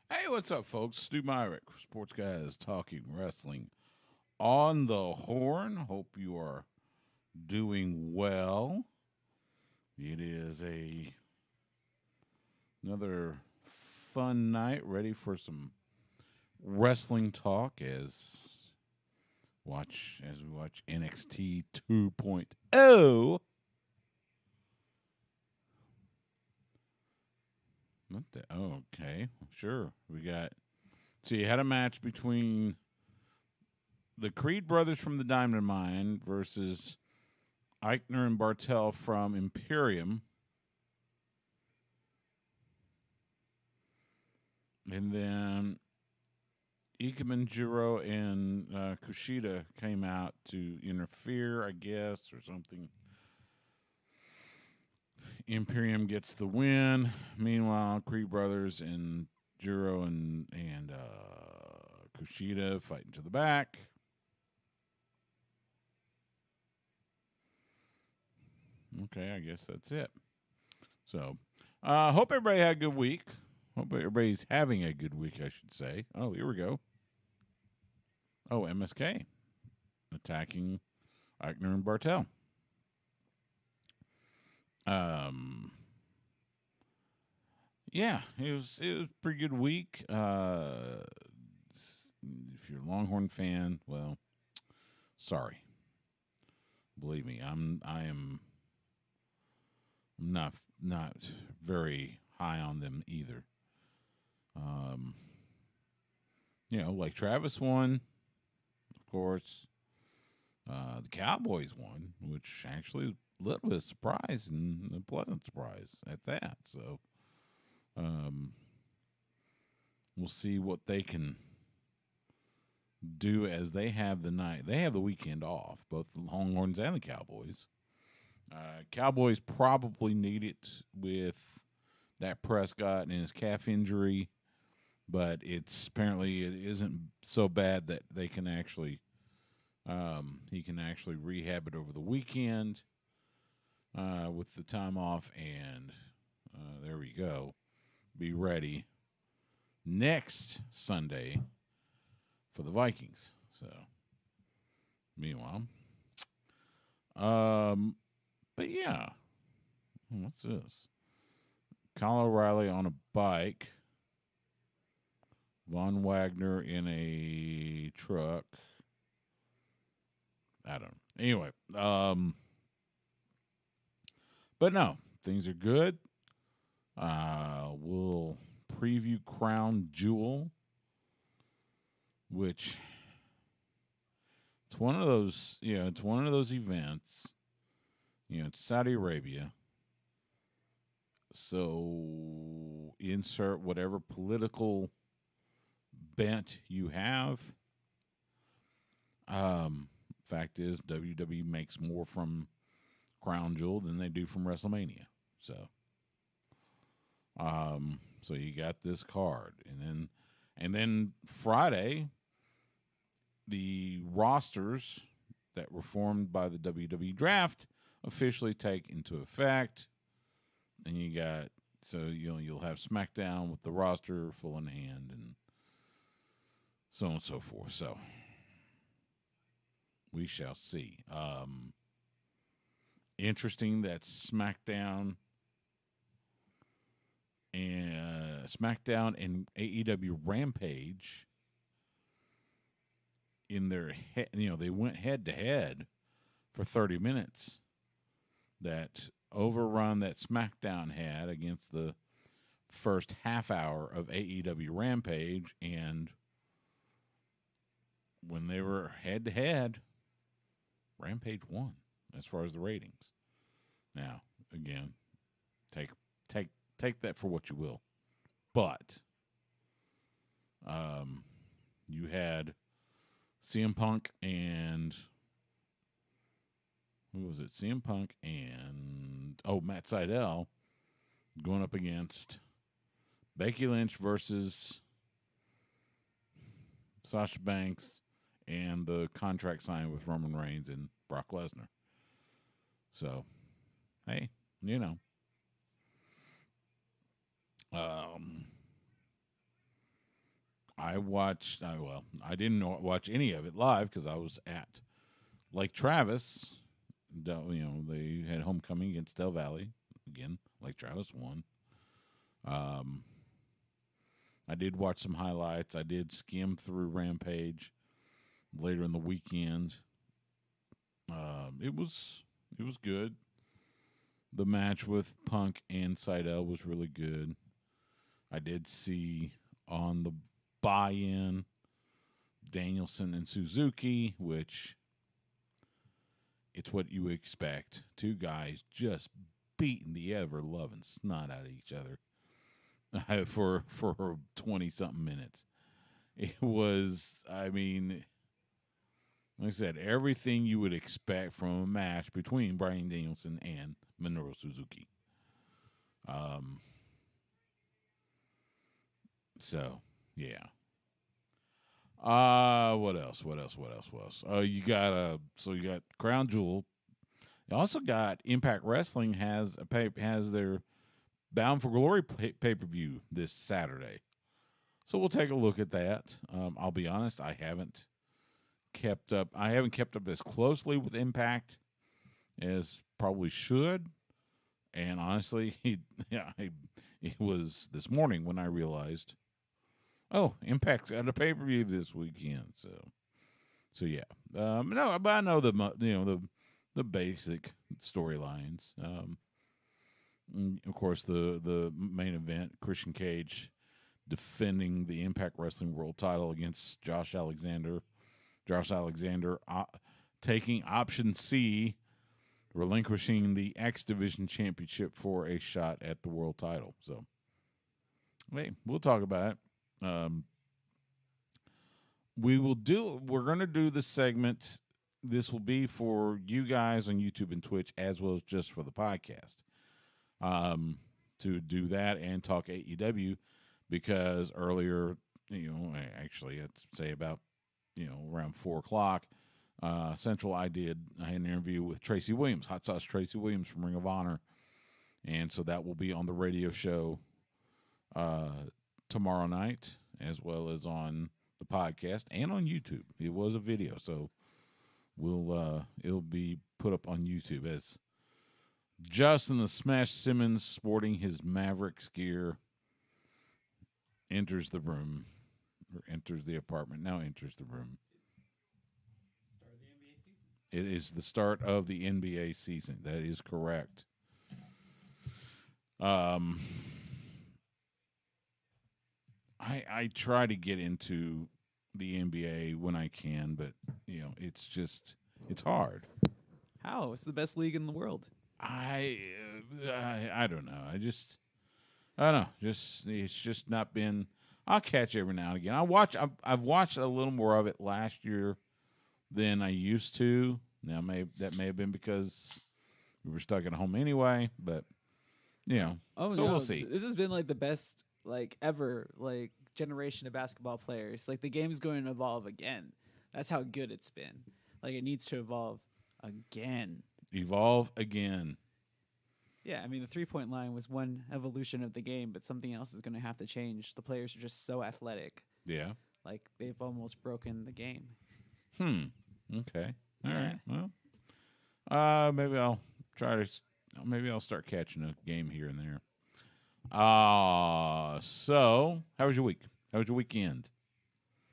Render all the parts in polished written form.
Hey, what's up, folks? Stu Myrick, Sports Guys Talking Wrestling on the Horn. Hope you are doing well. It is another fun night, ready for some wrestling talk as we watch NXT 2.0. What the? Oh, okay, sure. So you had a match between the Creed brothers from the Diamond Mine versus Eichner and Bartel from Imperium. And then Ikemen Jiro and Kushida came out to interfere, I guess, or something. Imperium gets the win. Meanwhile, Creed brothers and Jiro and Kushida fighting to the back. Okay, I guess that's it. So, hope everybody had a good week. Hope everybody's having a good week, I should say. Oh, here we go. Oh, MSK attacking Eichner and Bartel. Yeah, it was a pretty good week. If you're a Longhorn fan, well, sorry. Believe me, I am not very high on them either. Um, like Travis won, of course. The Cowboys won, which actually a little bit of surprise and a pleasant surprise at that. So, um, we'll see what they can do as they have the weekend off, both the Longhorns and the Cowboys. Cowboys probably need it with Dak Prescott and his calf injury, but it isn't so bad that they can actually he can actually rehab it over the weekend with the time off, and there we go. Be ready next Sunday for the Vikings. So, meanwhile, but yeah, what's this? Kyle O'Reilly on a bike, Von Wagner in a truck. I don't know. Anyway, but no, things are good. We'll preview Crown Jewel, which it's one of those. It's one of those events. It's Saudi Arabia. So insert whatever political bent you have. Fact is, WWE makes more from Crown Jewel than they do from WrestleMania. So you got this card, and then Friday, the rosters that were formed by the WWE draft officially take into effect, and you'll have SmackDown with the roster full in hand, and so on and so forth. So we shall see. Interesting that SmackDown and AEW Rampage they went head to head for 30 minutes. That overrun that SmackDown had against the first half hour of AEW Rampage, and when they were head to head, Rampage won as far as the ratings. Now, again, take that for what you will, but you had CM Punk and who was it? CM Punk and Matt Sydal going up against Becky Lynch versus Sasha Banks and the contract signed with Roman Reigns and Brock Lesnar. So, hey, I watched. I didn't watch any of it live because I was at Lake Travis. They had homecoming against Del Valley again. Lake Travis won. I did watch some highlights. I did skim through Rampage later in the weekend. It was good. The match with Punk and Seidel was really good. I did see on the buy-in Danielson and Suzuki, which it's what you expect. Two guys just beating the ever-loving snot out of each other for 20-something minutes. It was, like I said, everything you would expect from a match between Bryan Danielson and Minoru Suzuki. So, yeah. What else? You got Crown Jewel. You also got Impact Wrestling has their Bound for Glory pay-per-view this Saturday. So we'll take a look at that. I'll be honest, I haven't kept up as closely with Impact as probably should. And honestly, it was this morning when I realized, Impact's got a pay-per-view this weekend. So yeah. No, but I know the basic storylines. Of course, the main event, Christian Cage defending the Impact Wrestling World Title against Josh Alexander. Josh Alexander taking option C, relinquishing the X Division Championship for a shot at the world title. So, hey, we'll talk about it. We're going to do the segment. This will be for you guys on YouTube and Twitch as well as just for the podcast. To do that and talk AEW because earlier, actually, I'd say about, around 4:00 Central, I had an interview with Tracy Williams, Hot Sauce Tracy Williams from Ring of Honor. And so that will be on the radio show tomorrow night, as well as on the podcast and on YouTube. It was a video, so it'll be put up on YouTube as Justin the Smash Simmons, sporting his Mavericks gear, enters the room, or enters the apartment. Now enters the room. It is the start of the NBA season. That is correct. I try to get into the NBA when I can, but it's hard. How? It's the best league in the world. I don't know. I don't know. It's just not been. I'll catch every now and again. I've watched a little more of it last year than I used to. Now that may have been because we were stuck at home anyway. But we'll see. This has been like the best ever generation of basketball players. Like the game's going to evolve again. That's how good it's been. Like it needs to evolve again. Evolve again. Yeah, I mean, the three-point line was one evolution of the game, but something else is going to have to change. The players are just so athletic. Yeah. Like, they've almost broken the game. Okay. All right. Well, maybe I'll start catching a game here and there. So, how was your week? How was your weekend?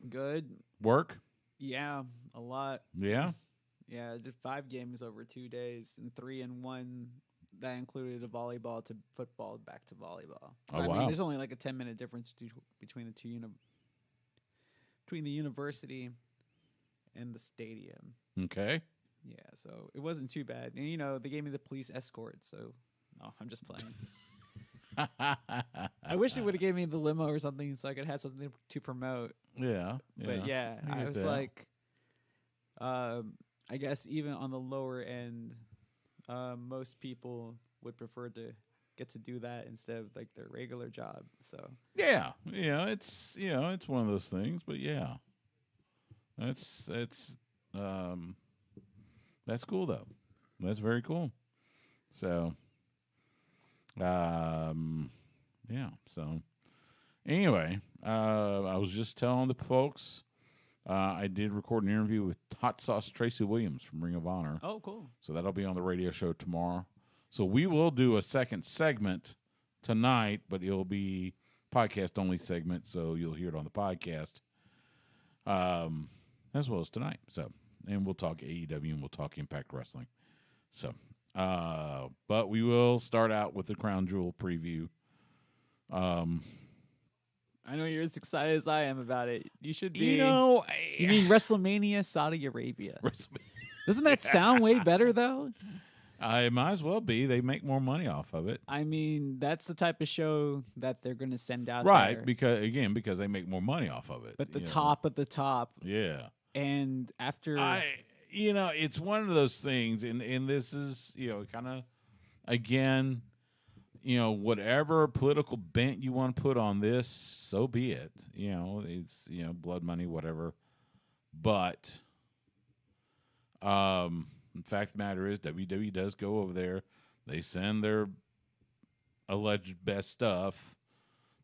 Good. Work? Yeah, a lot. Yeah? Yeah, I did 5 games over 2 days and 3 in 1. That included a volleyball to football back to volleyball. Oh, I wow. mean, there's only like a 10-minute difference between the two between the university and the stadium. Okay. Yeah, so it wasn't too bad. And, they gave me the police escort, so no, I'm just playing. I wish they would have gave me the limo or something so I could have something to promote. Yeah. But yeah, I was like, I guess even on the lower end, most people would prefer to get to do that instead of like their regular job. So yeah, it's it's one of those things. But yeah, that's cool though. That's very cool. So, yeah. So, Anyway, I was just telling the folks I did record an interview with Hot Sauce Tracy Williams from Ring of Honor. Oh, cool. So that'll be on the radio show tomorrow. So we will do a second segment tonight, but it'll be podcast only segment, so you'll hear it on the podcast as well as tonight. So, and we'll talk AEW and we'll talk Impact Wrestling. So, but we will start out with the Crown Jewel preview. I know you're as excited as I am about it. You should be. You mean WrestleMania Saudi Arabia? Doesn't that sound way better though? It might as well be. They make more money off of it. I mean, that's the type of show that they're going to send out right, there. Because they make more money off of it. But the top of the top. Yeah. And after it's one of those things, and this is, kind of, again, whatever political bent you want to put on this, so be it. It's, blood money, whatever. But the fact of the matter is WWE does go over there. They send their alleged best stuff.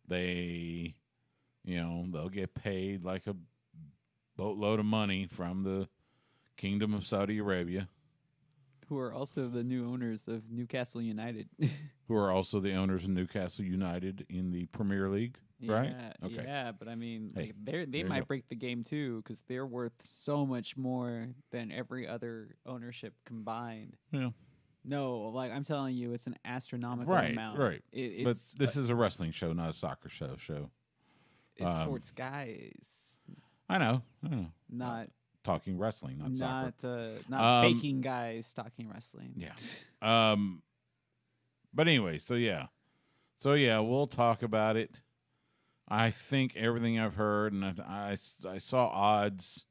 They'll get paid like a boatload of money from the Kingdom of Saudi Arabia. Who are also the new owners of Newcastle United. Who are also the owners of Newcastle United in the Premier League, right? Okay. Yeah, but I mean, Hey, they might break the game too because they're worth so much more than every other ownership combined. Yeah. No, I'm telling you, it's an astronomical amount. Right. But It's this is a wrestling show, not a soccer show. It's sports guys. I know. Not talking wrestling, not soccer. Not baking guys talking wrestling. Yeah. But anyway, so yeah, we'll talk about it. I think everything I've heard, and I saw odds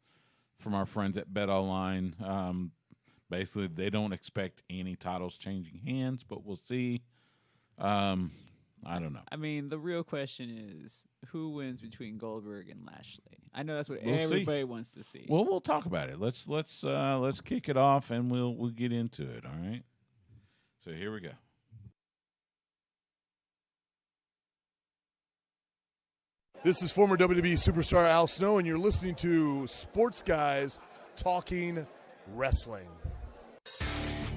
from our friends at Bet Online. Basically, they don't expect any titles changing hands, but we'll see. I don't know. I mean, the real question is who wins between Goldberg and Lashley. I know that's what We'll everybody wants to see. Well, we'll talk about it. Let's kick it off, and we'll get into it. All right. So here we go. This is former WWE superstar Al Snow, and you're listening to Sports Guys Talking Wrestling.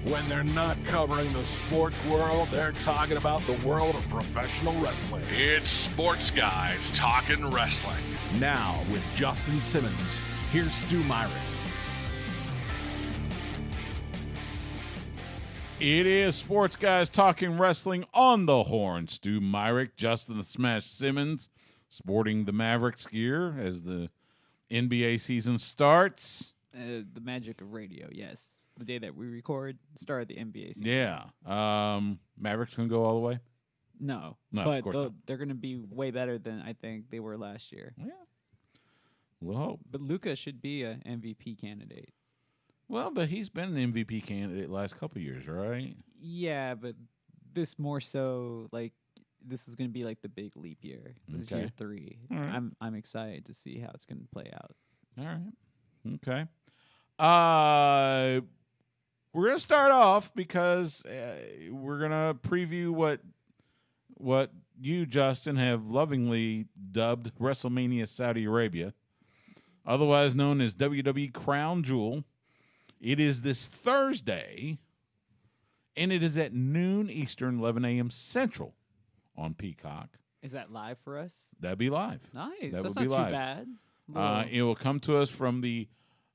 When they're not covering the sports world, they're talking about the world of professional wrestling. It's Sports Guys Talking Wrestling. Now, with Justin Simmons, here's Stu Myrick. It is Sports Guys Talking Wrestling on the Horn. Stu Myrick, Justin the Smash Simmons, sporting the Mavericks gear as the NBA season starts. The magic of radio, yes. The day that we record, start of the NBA season. Yeah. Mavericks can go all the way? No, of but course not. they're going to be way better than I think they were last year. Yeah. We'll hope. But Luka should be an MVP candidate. Well, but he's been an MVP candidate last couple of years, right? Yeah, but this more so, this is going to be like the big leap year. This is year 3. All right. I'm excited to see how it's going to play out. All right. Okay. We're going to start off because we're going to preview what you, Justin, have lovingly dubbed WrestleMania Saudi Arabia, otherwise known as WWE Crown Jewel. It is this Thursday, and it is at noon Eastern, 11 a.m. Central on Peacock. Is that live for us? That'd be live. Nice. That That's would not be too live. bad. It will come to us from the,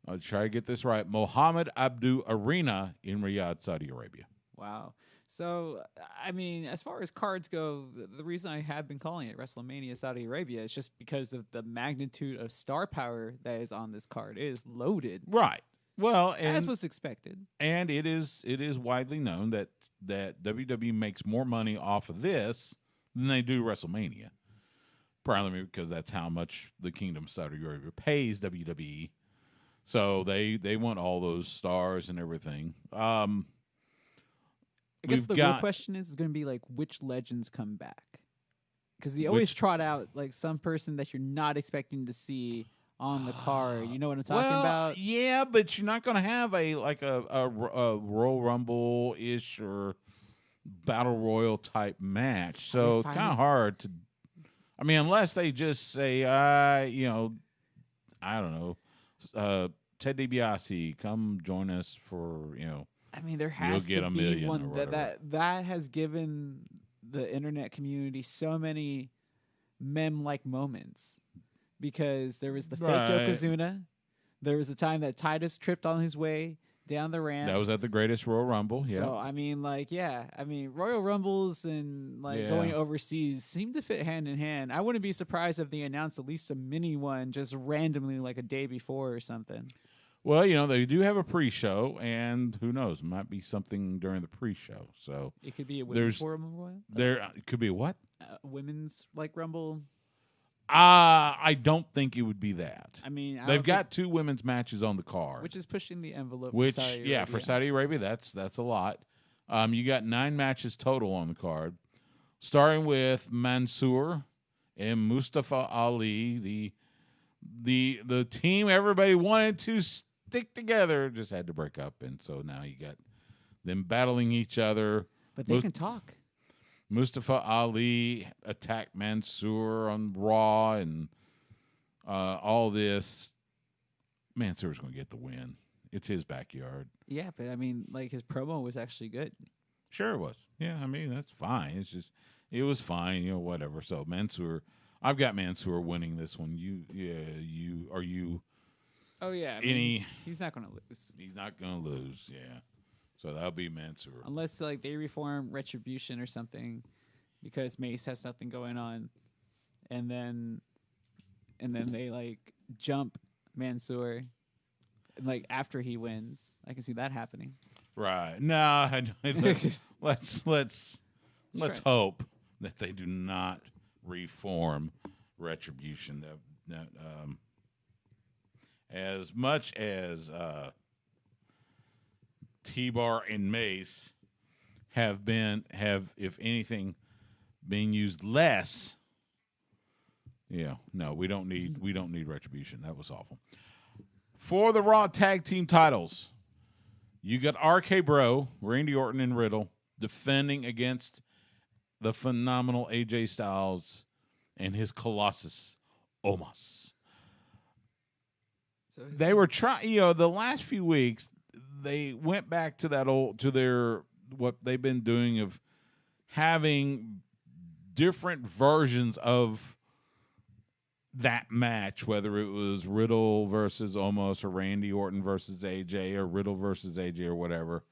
I'll try to get this right, Mohammed Abdu Arena in Riyadh, Saudi Arabia. Wow. So, I mean, as far as cards go, the reason I have been calling it WrestleMania Saudi Arabia is just because of the magnitude of star power that is on this card. It is loaded. Right. Well, as was expected. And it is widely known that WWE makes more money off of this than they do WrestleMania. Probably because that's how much the Kingdom of Saudi Arabia pays WWE. So they want all those stars and everything. I guess the real question is going to be which legends come back? Because they always trot out some person that you're not expecting to see on the card. You know what I'm talking about? Yeah, but you're not going to have a Royal Rumble ish or Battle Royal type match. So it's kind of hard to. I mean, unless they just say, you know, I don't know, Ted DiBiase, come join us for, you know. I mean, there has get to $1 be million one or that has given the internet community so many meme-like moments, because there was the fake Yokozuna. There was the time that Titus tripped on his way down the ramp. That was at the Greatest Royal Rumble. Yeah. So I mean, like, Royal Rumbles and going overseas seem to fit hand in hand. I wouldn't be surprised if they announced at least a mini one just randomly, like a day before or something. Well, you know, they do have a pre-show, and who knows, might be something during the pre-show. So it could be a women's Rumble. It could be a what? Women's Rumble. I don't think it would be that. I mean, they've got 2 women's matches on the card, which is pushing the envelope. Which, for Saudi Arabia. For Saudi Arabia, that's a lot. You got 9 matches total on the card, starting with Mansoor and Mustafa Ali, the team everybody wanted to stick together, just had to break up, and so now you got them battling each other. But they can talk. Mustafa Ali attacked Mansoor on Raw, and all this. Mansoor's going to get the win. It's his backyard. Yeah, but I mean, like, his promo was actually good. Sure it was. Yeah, I mean, that's fine. It's just, it was fine, you know, whatever. So Mansoor, I've got Mansoor winning this one. Are you? Oh, yeah. I mean, he's not going to lose. He's not going to lose, yeah. So that'll be Mansoor. Unless, like, they reform Retribution or something, because Mace has something going on, and then they, like, jump Mansoor, like, after he wins. I can see that happening. Right. No, let's hope that they do not reform Retribution. That as much as T-Bar and Mace have if anything been used less. Yeah, no, we don't need Retribution. That was awful. For the Raw Tag Team titles, you got RK Bro, Randy Orton, and Riddle defending against the phenomenal AJ Styles and his Colossus Omos. So they were trying, the last few weeks they went back to what they've been doing of having different versions of that match, whether it was Riddle versus Omos or Randy Orton versus AJ or Riddle versus AJ or whatever.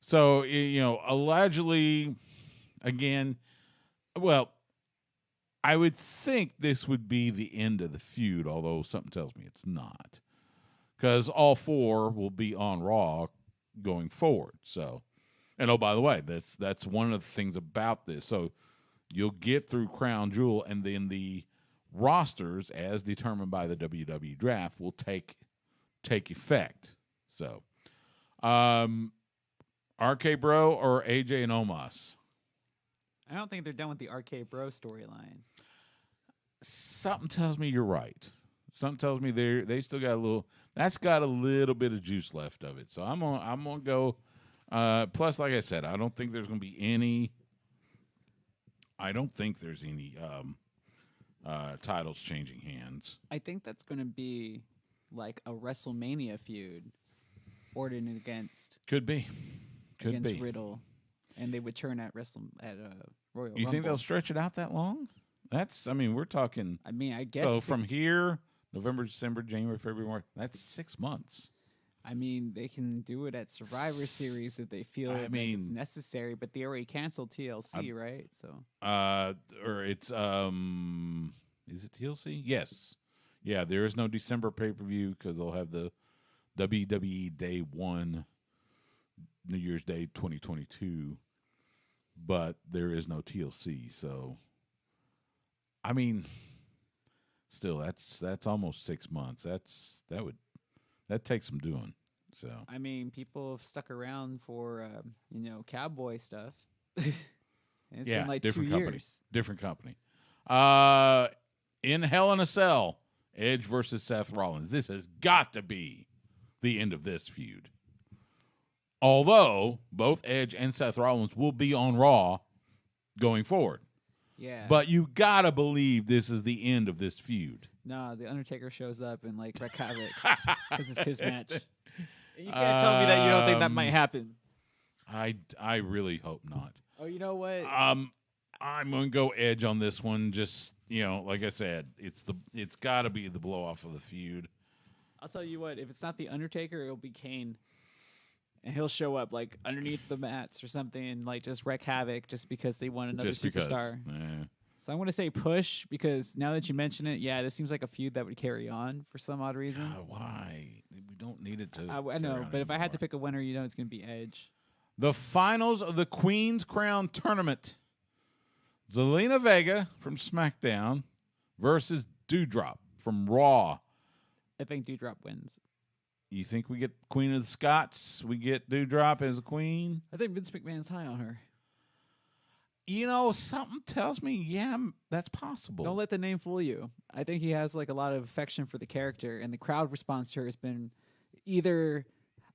So, allegedly, again, well, I would think this would be the end of the feud, although something tells me it's not, because all 4 will be on Raw going forward. So, and oh, by the way, that's one of the things about this. So you'll get through Crown Jewel, and then the rosters, as determined by the WWE draft, will take effect. So, RK Bro or AJ and Omos? I don't think they're done with the RK Bro storyline. Something tells me you're right. Something tells me they still got a little. That's got a little bit of juice left of it. So I'm gonna go. Plus, like I said, I don't think there's gonna be any. I don't think there's any titles changing hands. I think that's gonna be like a WrestleMania feud, Orton against Riddle, and they would turn at Royal Rumble. You think they'll stretch it out that long? We're talking. I mean, I guess so. From here, November, December, January, February, March. That's 6 months. I mean, they can do it at Survivor Series if they feel it's necessary, but they already canceled TLC, right? So, or it's is it TLC? Yes, yeah. There is no December pay-per-view because they'll have the WWE Day 1, New Year's Day 2022, but there is no TLC. So, I mean, still, that's almost 6 months. That takes some doing. So I mean, people have stuck around for cowboy stuff. It's been like 2 years. Different company. In Hell in a Cell, Edge versus Seth Rollins. This has got to be the end of this feud. Although both Edge and Seth Rollins will be on Raw going forward. Yeah. But you gotta believe this is the end of this feud. No, the Undertaker shows up and like wreak havoc because it's his match. And you can't tell me that you don't think that might happen. I really hope not. Oh, you know what? I'm gonna go Edge on this one. Just like I said, it's got to be the blow off of the feud. I'll tell you what. If it's not the Undertaker, it'll be Kane, and he'll show up like underneath the mats or something, and like just wreak havoc just because they want another superstar. Yeah. So I'm going to say push because now that you mention it, yeah, this seems like a feud that would carry on for some odd reason. God, why? We don't need it to. I know, but if I had to pick a winner, it's going to be Edge. The finals of the Queen's Crown Tournament. Zelina Vega from SmackDown versus Doudrop from Raw. I think Doudrop wins. You think we get Queen of the Scots? We get Doudrop as a queen? I think Vince McMahon's high on her. Something tells me, yeah, that's possible. Don't let the name fool you. I think he has like a lot of affection for the character, and the crowd response to her has been either.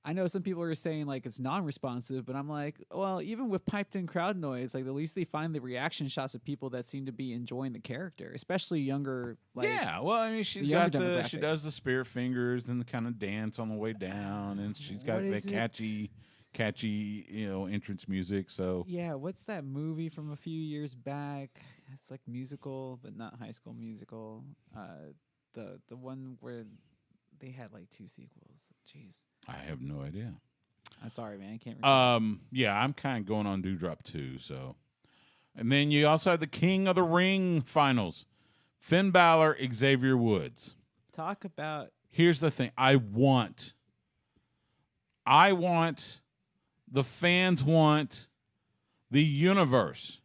I know some people are saying like it's non-responsive, but I'm like, well, even with piped-in crowd noise, like at least they find the reaction shots of people that seem to be enjoying the character, especially younger. Like, yeah, well, I mean, she does the spirit fingers and the kind of dance on the way down, and she's got that catchy, entrance music. So yeah, what's that movie from a few years back? It's like musical, but not High School Musical. The one where they had like 2 sequels. Jeez, I have no idea. I'm sorry, man. I can't remember. Yeah, I'm kind of going on Doudrop too. So, and then you also have the King of the Ring finals: Finn Balor, Xavier Woods. Talk about. Here's the thing: I want. The fans want the universe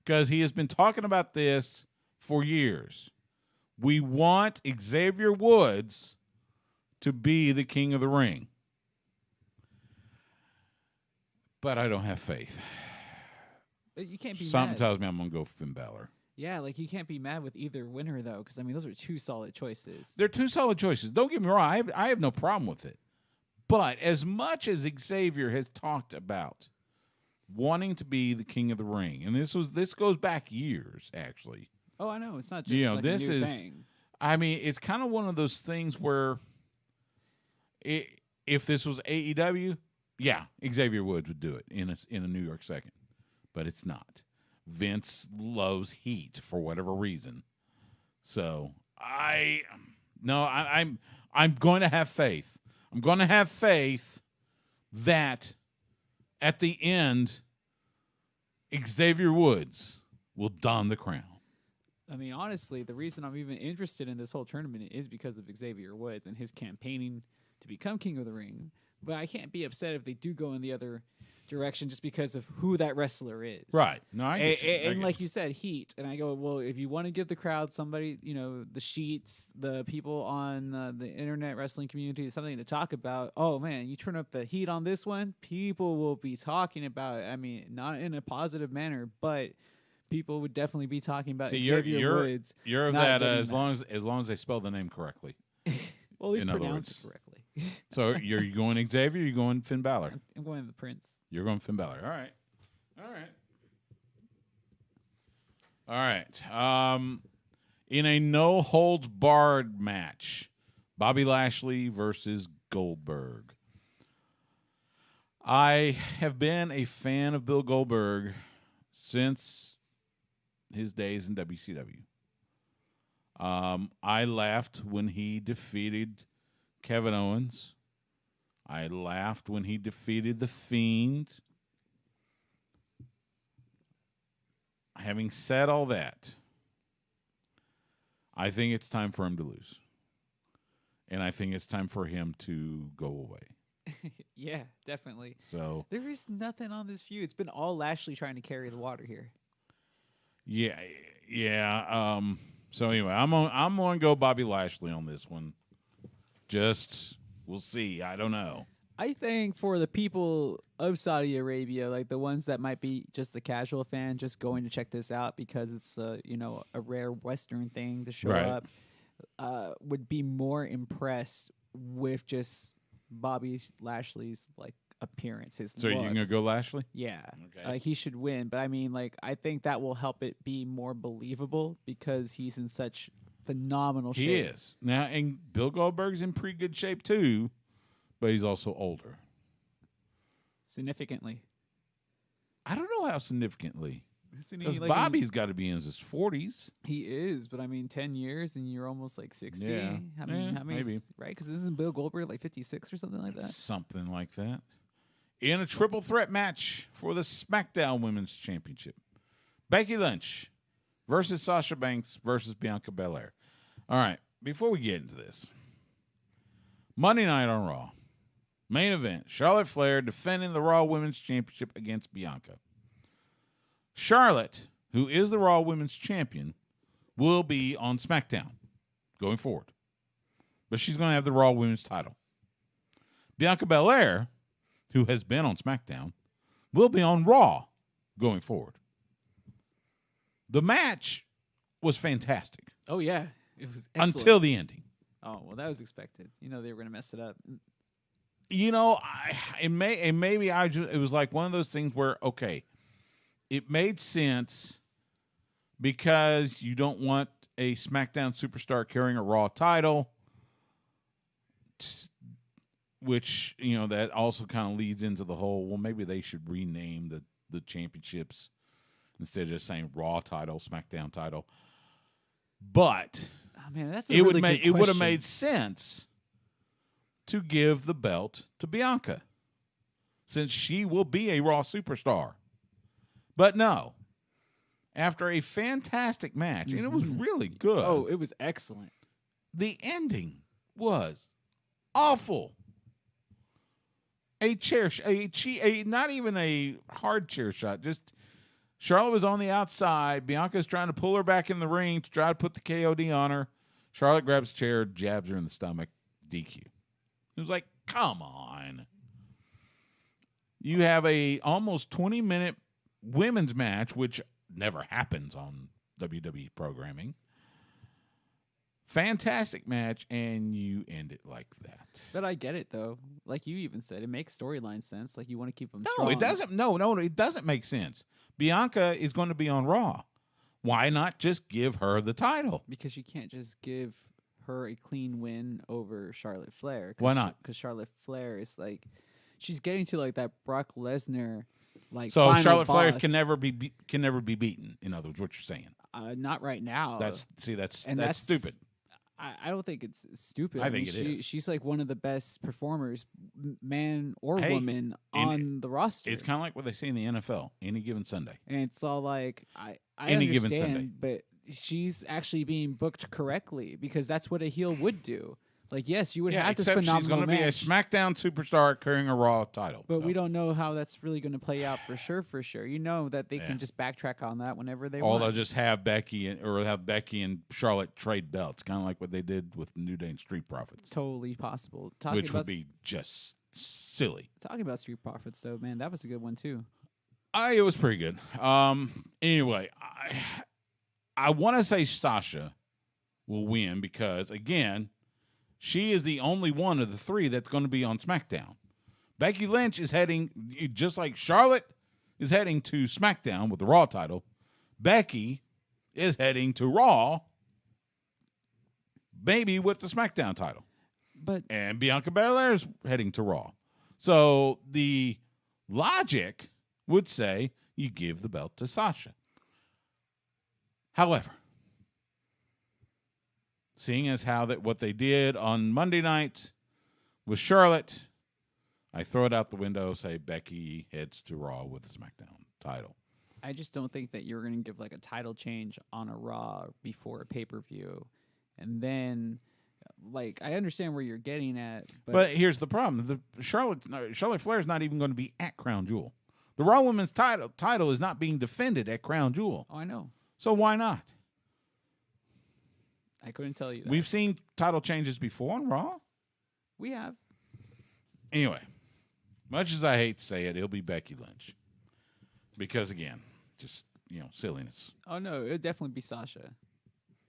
because he has been talking about this for years. We want Xavier Woods to be the King of the Ring. But I don't have faith. You can't be Something mad. tells me I'm going to go Finn Balor. Yeah, like you can't be mad with either winner, though, because, those are 2 solid choices. They're 2 solid choices. Don't get me wrong. I have no problem with it. But as much as Xavier has talked about wanting to be the King of the Ring, and this goes back years, actually. Oh, I know. It's not just like this a new is, thing. I mean, it's kind of one of those things where if this was AEW, yeah, Xavier Woods would do it in a New York second. But it's not. Vince loves heat for whatever reason. So I'm going to have faith. I'm going to have faith that at the end, Xavier Woods will don the crown. I mean, honestly, the reason I'm even interested in this whole tournament is because of Xavier Woods and his campaigning to become King of the Ring. But I can't be upset if they do go in the other direction just because of who that wrestler is. Right. No, I get you. And like you said, heat. And I go, well, if you want to give the crowd somebody, the sheets, the people on the internet wrestling community, something to talk about. Oh, man, you turn up the heat on this one, people will be talking about it. I mean, not in a positive manner, but people would definitely be talking about Xavier Woods. You're of that as long as they spell the name correctly. Well, at least pronounce it correctly. So you're going Xavier or you're going Finn Balor? I'm going the Prince. You're going Finn Balor. All right. In a no-holds-barred match, Bobby Lashley versus Goldberg. I have been a fan of Bill Goldberg since his days in WCW. I laughed when he defeated Kevin Owens. I laughed when he defeated The Fiend. Having said all that, I think it's time for him to lose. And I think it's time for him to go away. Yeah, definitely. So there is nothing on this feud. It's been all Lashley trying to carry the water here. Yeah. So anyway, I'm going to go Bobby Lashley on this one. Just we'll see. I don't know. I think for the people of Saudi Arabia, like the ones that might be just the casual fan, just going to check this out because it's a rare Western thing to show up, would be more impressed with just Bobby Lashley's like appearance, his So look. you're gonna go Lashley? Yeah, Okay. he should win. But I mean, like, I think that will help it be more believable because he's in such phenomenal shape. He is now, and Bill Goldberg's in pretty good shape too, but he's also older. Significantly. I don't know how significantly. Isn't he Because like Bobby's got to be in his 40s. he is, but I mean, 10 years and you're almost like 60. Yeah. I mean, Yeah, how many? maybe. Right? Because isn't Bill Goldberg like 56 or something like that? Something like that. In a triple threat match for the SmackDown Women's Championship, Becky Lynch versus Sasha Banks versus Bianca Belair. All right, before we get into this, Monday night on Raw, main event, Charlotte Flair defending the Raw Women's Championship against Bianca. Charlotte, who is the Raw Women's Champion, will be on SmackDown going forward. But she's going to have the Raw Women's title. Bianca Belair, who has been on SmackDown, will be on Raw going forward. The match was fantastic. Oh, yeah. It was excellent. Until the ending. Oh, well, that was expected. You know they were going to mess it up. You know, it was like one of those things where, okay, it made sense because you don't want a SmackDown superstar carrying a Raw title, which, you know, that also kind of leads into the whole, well, maybe they should rename the championships instead of just saying Raw title, SmackDown title. But oh, man, that's it would have made sense to give the belt to Bianca since she will be a Raw superstar. But no, after a fantastic match, and it was really good. Oh, it was excellent. The ending was awful. Not even a hard chair shot. Just Charlotte was on the outside. Bianca's trying to pull her back in the ring to try to put the KOD on her. Charlotte grabs a chair, jabs her in the stomach, DQ. It was like, come on. You have a almost 20-minute women's match, which never happens on WWE programming. Fantastic match, and you end it like that. But I get it, though. Like you even said, it makes storyline sense. Like you want to keep them No, strong. it doesn't. No, it doesn't make sense. Bianca is going to be on Raw. Why not just give her the title? Because you can't just give her a clean win over Charlotte Flair. Why not? Because Charlotte Flair is like, she's getting to like that Brock Lesnar, like So final Charlotte Flair boss. can never be beaten. In other words, what you're saying. Not right now. That's that's stupid. I don't think it's stupid. I think it is. She's like one of the best performers, man or Hey, woman, on the roster. It's kind of like what they say in the NFL, any given Sunday. And it's all like I Any given Sunday. understand, but she's actually being booked correctly because that's what a heel would do. Like, yes, you would have this except phenomenal she's going to be a match, SmackDown superstar carrying a Raw title. but so. we don't know how that's really going to play out for sure. For sure, you know that they Yeah. can just backtrack on that whenever they Or want. they'll just have Becky and Charlotte trade belts, kind of like what they did with New Day and Street Profits, Totally possible. which would be just silly. Talking about Street Profits, though, man, that was a good one too. It was pretty good. Anyway, I want to say Sasha will win because, again, she is the only one of the three that's going to be on SmackDown. Becky Lynch is heading, just like Charlotte is heading to SmackDown with the Raw title. Becky is heading to Raw, maybe with the SmackDown title. And Bianca Belair is heading to Raw. So the logic would say you give the belt to Sasha. However, seeing as how what they did on Monday night with Charlotte, I throw it out the window, say Becky heads to Raw with the SmackDown title. I just don't think that you're going to give like a title change on a Raw before a pay-per-view. And then, like, I understand where you're getting at. But here's the problem. Charlotte Flair is not even going to be at Crown Jewel. The Raw Women's title is not being defended at Crown Jewel. Oh, I know. So why not? I couldn't tell you that. We've seen title changes before on Raw. We have. Anyway, much as I hate to say it, it'll be Becky Lynch. Because, again, just, silliness. Oh, no, it would definitely be Sasha.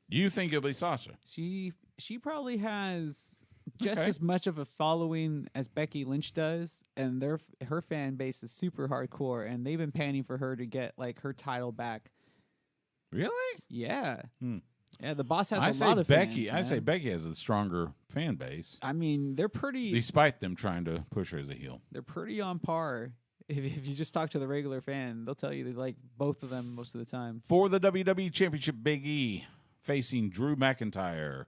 You think it'll be Sasha? She probably has just as much of a following as Becky Lynch does, and her fan base is super hardcore, and they've been panning for her to get like her title back. Really? Yeah. Hmm. Yeah, the boss has I a lot of Becky, fans. I say Becky has a stronger fan base. I mean, they're pretty. Despite them trying to push her as a heel. They're pretty on par. If you just talk to the regular fan, they'll tell you they like both of them most of the time. For the WWE Championship, Big E facing Drew McIntyre.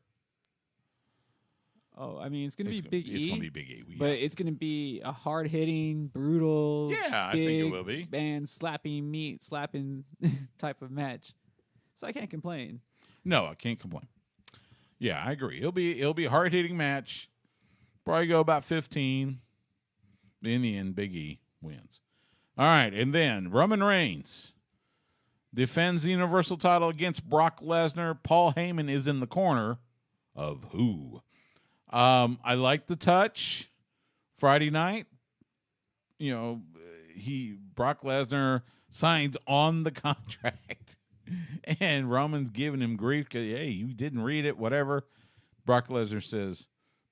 Oh, I mean, it's going to be Big E. It's going to be Big E. But it's going to be a hard-hitting, brutal, I think it will be. Man slapping type of match. So I can't complain. No, I can't complain. Yeah, I agree. It'll be a hard-hitting match. Probably go about 15. In the end, Big E wins. All right, and then Roman Reigns defends the Universal title against Brock Lesnar. Paul Heyman is in the corner of who? I like the touch. Friday night, Brock Lesnar signs on the contract, and Roman's giving him grief because, hey, you didn't read it, whatever. Brock Lesnar says,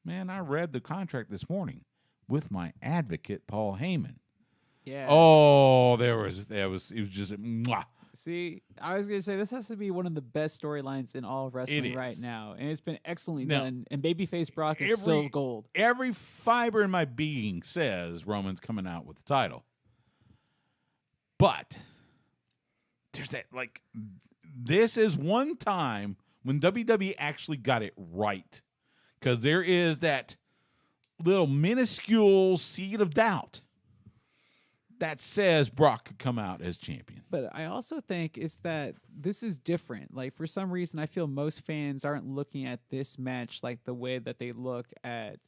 man, I read the contract this morning with my advocate, Paul Heyman. Yeah. Oh, it was just mwah. See, I was going to say this has to be one of the best storylines in all of wrestling right now, and it's been excellently done. And babyface Brock is still gold. Every fiber in my being says Roman's coming out with the title. But there's that, like, this is one time when WWE actually got it right, because there is that little minuscule seed of doubt that says Brock could come out as champion. But I also think it's that this is different. Like, for some reason, I feel most fans aren't looking at this match like the way that they look at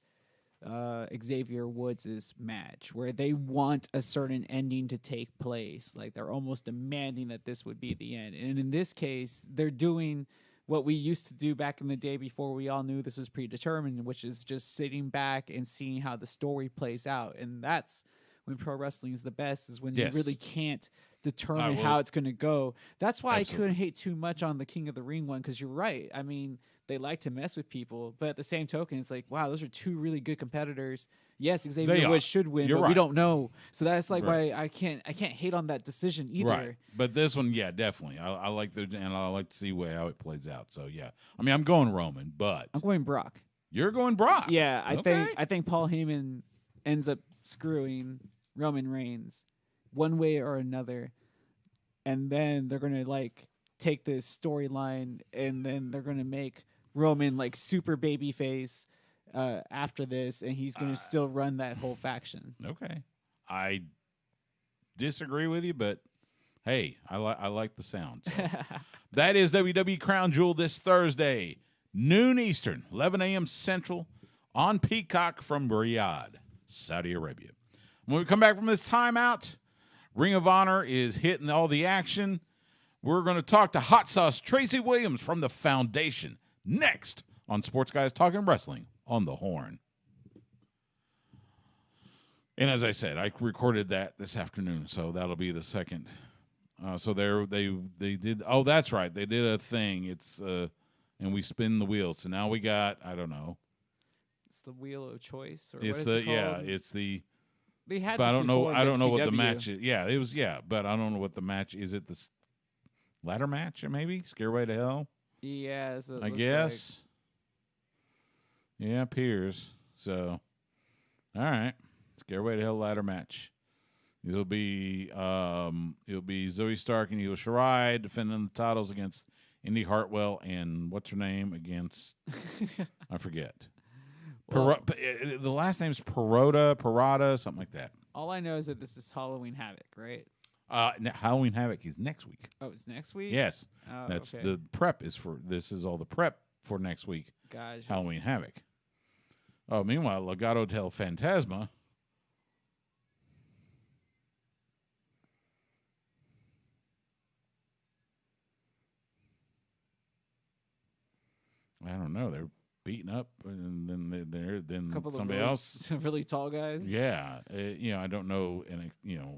Xavier Woods' match, where they want a certain ending to take place. Like, they're almost demanding that this would be the end. And in this case, they're doing what we used to do back in the day before we all knew this was predetermined, which is just sitting back and seeing how the story plays out. And that's when pro wrestling is the best, is when you really can't determine how it's going to go. That's why I couldn't hate too much on the King of the Ring one, because you're right. I mean, they like to mess with people, but at the same token, it's like, wow, those are two really good competitors. Yes, Xavier Woods should win, but we don't know. So that's like why I can't hate on that decision either. Right. But this one, yeah, definitely. I like and I like to see how it plays out. So yeah, I mean, I'm going Roman, but I'm going Brock. You're going Brock. Yeah, I think Paul Heyman ends up screwing Roman Reigns one way or another, and then they're gonna like take this storyline, and then they're gonna make Roman like super babyface after this, and he's gonna still run that whole faction. Okay, I disagree with you, but hey, I like the sound. So. That is WWE Crown Jewel this Thursday, noon Eastern, 11 a.m. Central, on Peacock from Riyadh, Saudi Arabia. When we come back from this timeout, Ring of Honor is hitting all the action. We're going to talk to Hot Sauce Tracy Williams from the Foundation next on Sports Guys Talking Wrestling on the Horn. And as I said, I recorded that this afternoon, so that'll be the second. So they did. Oh, that's right. They did a thing. It's and we spin the wheel. So now we got, I don't know. It's the wheel of choice, or it's what is it called? It's the. They had, but I don't know. I don't know what the SGTW. match is. Yeah, it was. Yeah, but I don't know what the match is. It the ladder match, or maybe Scareway to Hell. Yeah, so I guess. Like. Yeah, appears. So, all right, Scareway to Hell ladder match. It'll be Zoe Stark and Io Shirai defending the titles against Indy Hartwell and what's her name against I forget. Well, the last name's Parada, something like that. All I know is that this is Halloween Havoc, right? Halloween Havoc is next week. Oh, it's next week? Yes. Oh, That's okay. the prep is for this is all the prep for next week. Gotcha. Halloween Havoc. Oh, meanwhile, Legado del Fantasma. I don't know. They're beating up, and then somebody else. Some really tall guys. Yeah, I don't know, and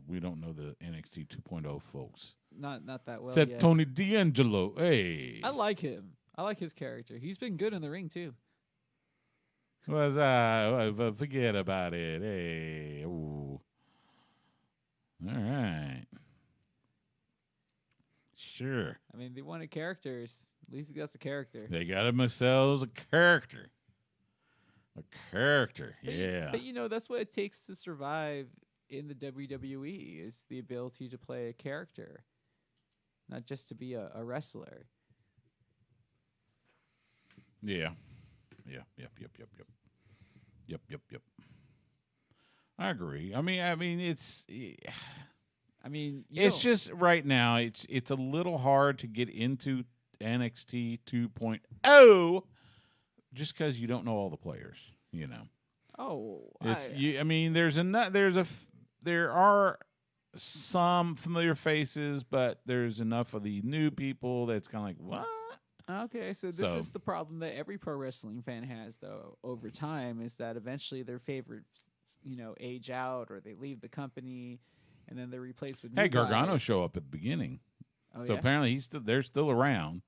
we don't know the NXT 2.0 folks. Not that well. Except yet. Tony D'Angelo. Hey, I like him. I like his character. He's been good in the ring too. Forget about it. Hey, ooh. All right. Sure. I mean, they wanted characters. At least that's a character. They got themselves a character. A character, But, yeah. But that's what it takes to survive in the WWE is the ability to play a character, not just to be a wrestler. Yeah. Yep. I agree. I mean, it's just right now. It's a little hard to get into NXT 2.0 just because you don't know all the players. Oh, there are some familiar faces, but there's enough of the new people that's kind of like what. Okay, so this is the problem that every pro wrestling fan has, though, over time, is that eventually their favorites, age out or they leave the company, and then they're replaced with new Gargano guys. show up at the beginning, Oh, so yeah? apparently they're still around,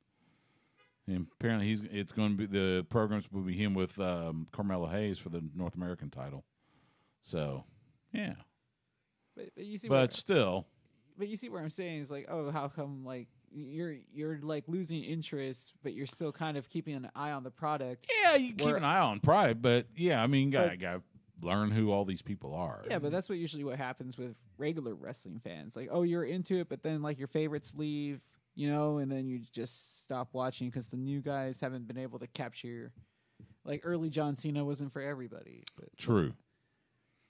and apparently it's going to be the programs will be him with Carmelo Hayes for the North American title. So, yeah, But you see, but still, but you see where I'm saying is like, oh, how come like you're like losing interest, but you're still kind of keeping an eye on the product. Yeah, you keep an eye on Pride, but yeah, I mean, got to learn who all these people are. Yeah, but that's usually what happens with regular wrestling fans. Like, oh, you're into it, but then like your favorites leave, and then you just stop watching because the new guys haven't been able to capture. Like early John Cena wasn't for everybody. But, true.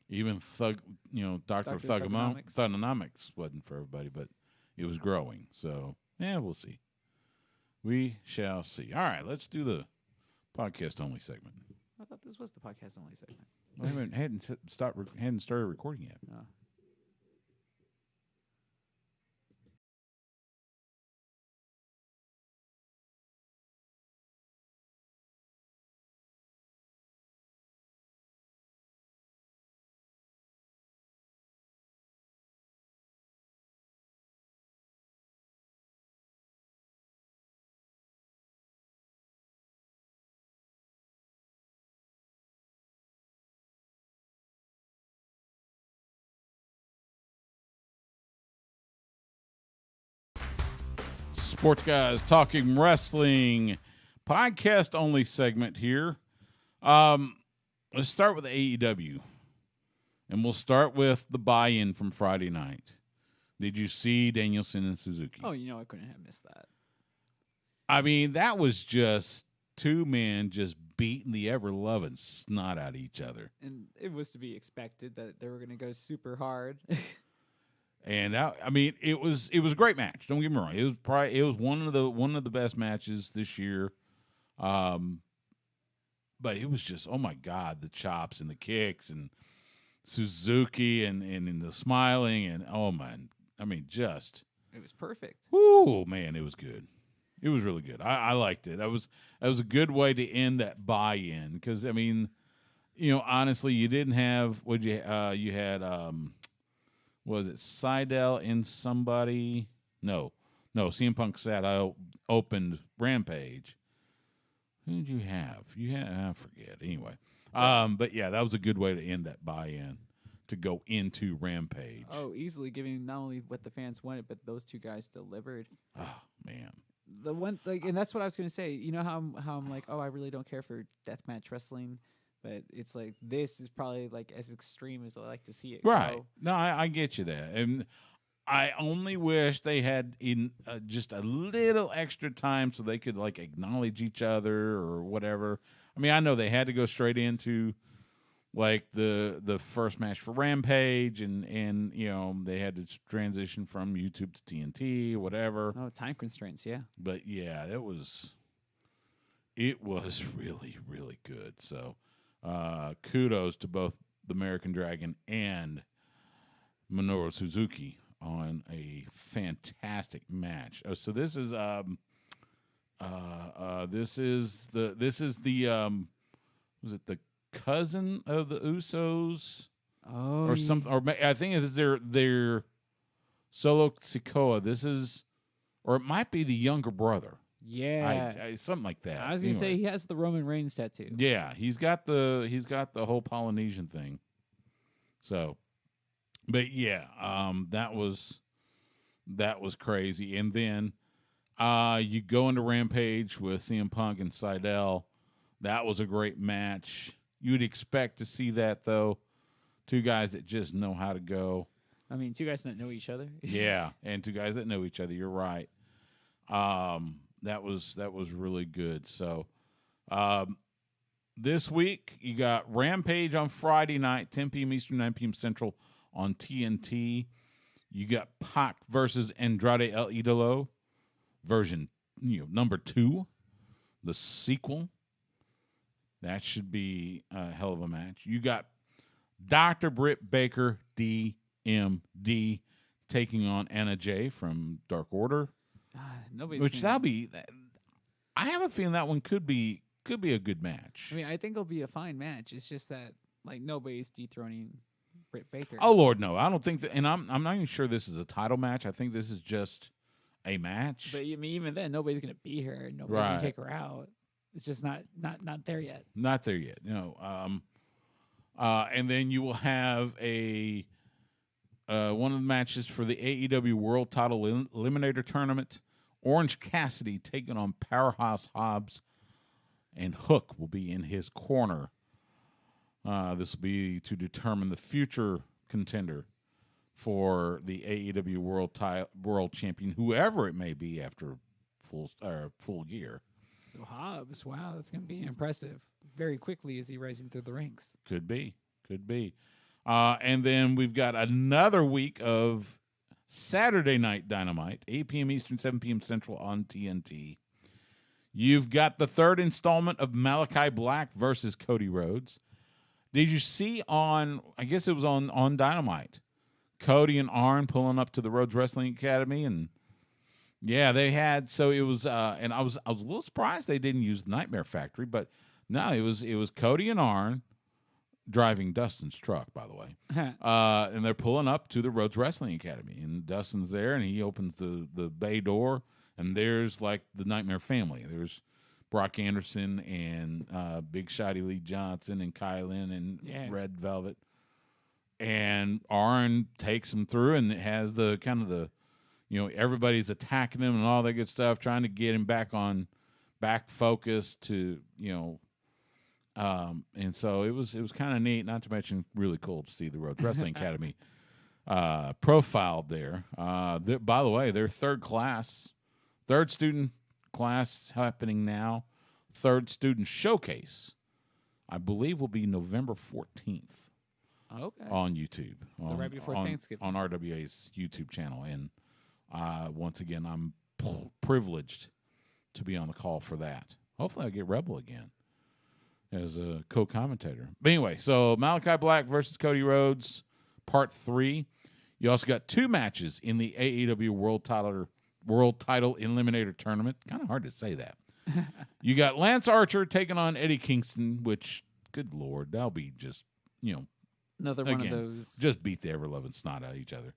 Even Dr. Thugonomics wasn't for everybody, but it was growing. So, yeah, we'll see. We shall see. All right, let's do the podcast only segment. I thought this was the podcast only segment. I hadn't started recording yet. Oh. Sports Guys Talking Wrestling podcast only segment here. Let's start with AEW, and we'll start with the buy-in from Friday night. Did you see Danielson and Suzuki? Oh, I couldn't have missed that. I mean, that was just two men just beating the ever-loving snot out of each other. And it was to be expected that they were going to go super hard. And it was a great match. Don't get me wrong. It was one of the best matches this year. But it was just, oh my God, the chops and the kicks and Suzuki and the smiling and oh man, just it was perfect. Whoo, man, it was good. It was really good. I liked it. That was a good way to end that buy-in because honestly, you didn't have you had was it Seidel and somebody? No, CM Punk opened Rampage. Who did you have? I forget. Anyway, but yeah, that was a good way to end that buy-in to go into Rampage. Oh, easily giving not only what the fans wanted, but those two guys delivered. Oh man, the one and that's what I was going to say. You know how I'm like, oh, I really don't care for deathmatch wrestling. But it's like this is probably like as extreme as I like to see it. Right. Go. No, I get you that. And I only wish they had just a little extra time so they could like acknowledge each other or whatever. I mean, I know they had to go straight into like the first match for Rampage and they had to transition from YouTube to TNT, whatever. Oh, time constraints, yeah. But yeah, it was really, really good. So kudos to both the American Dragon and Minoru Suzuki on a fantastic match. So this is the was it the cousin of the Usos? Oh, or something, or I think it's their Solo Sikoa. This is, or it might be the younger brother. Yeah. Something like that. I was going to say he has the Roman Reigns tattoo. Yeah, he's got the whole Polynesian thing. So, but yeah, that was crazy. And then you go into Rampage with CM Punk and Sydal. That was a great match. You'd expect to see that, though. Two guys that just know how to go. I mean, two guys that know each other. Yeah, and two guys that know each other. You're right. That was really good. So this week, you got Rampage on Friday night, 10 p.m. Eastern, 9 p.m. Central on TNT. You got Pac versus Andrade El Idolo, version number 2, the sequel. That should be a hell of a match. You got Dr. Britt Baker, DMD, taking on Anna Jay from Dark Order. That'll be. I have a feeling that one could be a good match. I mean, I think it'll be a fine match. It's just that nobody's dethroning Britt Baker. Oh Lord, no! I don't think that, and I'm not even sure this is a title match. I think this is just a match. But I mean, even then, nobody's gonna beat her. Nobody's gonna take her out. It's just not there yet. Not there yet. No. And then you will have one of the matches for the AEW World Title Eliminator Tournament. Orange Cassidy taking on Powerhouse Hobbs, and Hook will be in his corner. This will be to determine the future contender for the AEW World Champion, whoever it may be after full year. So Hobbs, wow, that's going to be impressive. Very quickly is he rising through the ranks. Could be. And then we've got another week of Saturday Night Dynamite, 8 p.m. Eastern, 7 p.m. Central on TNT. You've got the third installment of Malachi Black versus Cody Rhodes. Did you see I guess it was on Dynamite, Cody and Arn pulling up to the Rhodes Wrestling Academy, and yeah, they had, so it was and I was a little surprised they didn't use Nightmare Factory, but no, it was Cody and Arn driving Dustin's truck, by the way. And they're pulling up to the Rhodes Wrestling Academy, and Dustin's there, and he opens the bay door, and there's like the Nightmare family. There's Brock Anderson and Big Shotty Lee Johnson and Kylan and Red Velvet. And Arn takes them through, and it has the kind of the, everybody's attacking him and all that good stuff, trying to get him back focused to, and so it was kind of neat, not to mention really cool to see the Rhodes Wrestling Academy profiled there. By the way, their third student class happening now, third student showcase, I believe will be November 14th. Okay. On YouTube. So right before Thanksgiving. On RWA's YouTube channel. And once again, I'm privileged to be on the call for that. Hopefully I'll get Rebel again as a co-commentator. But anyway, so Malachi Black versus Cody Rhodes, Part 3. You also got 2 matches in the AEW World Title Eliminator Tournament. Kind of hard to say that. You got Lance Archer taking on Eddie Kingston, which, good Lord, that'll be just, another one of those. Just beat the ever-loving snot out of each other.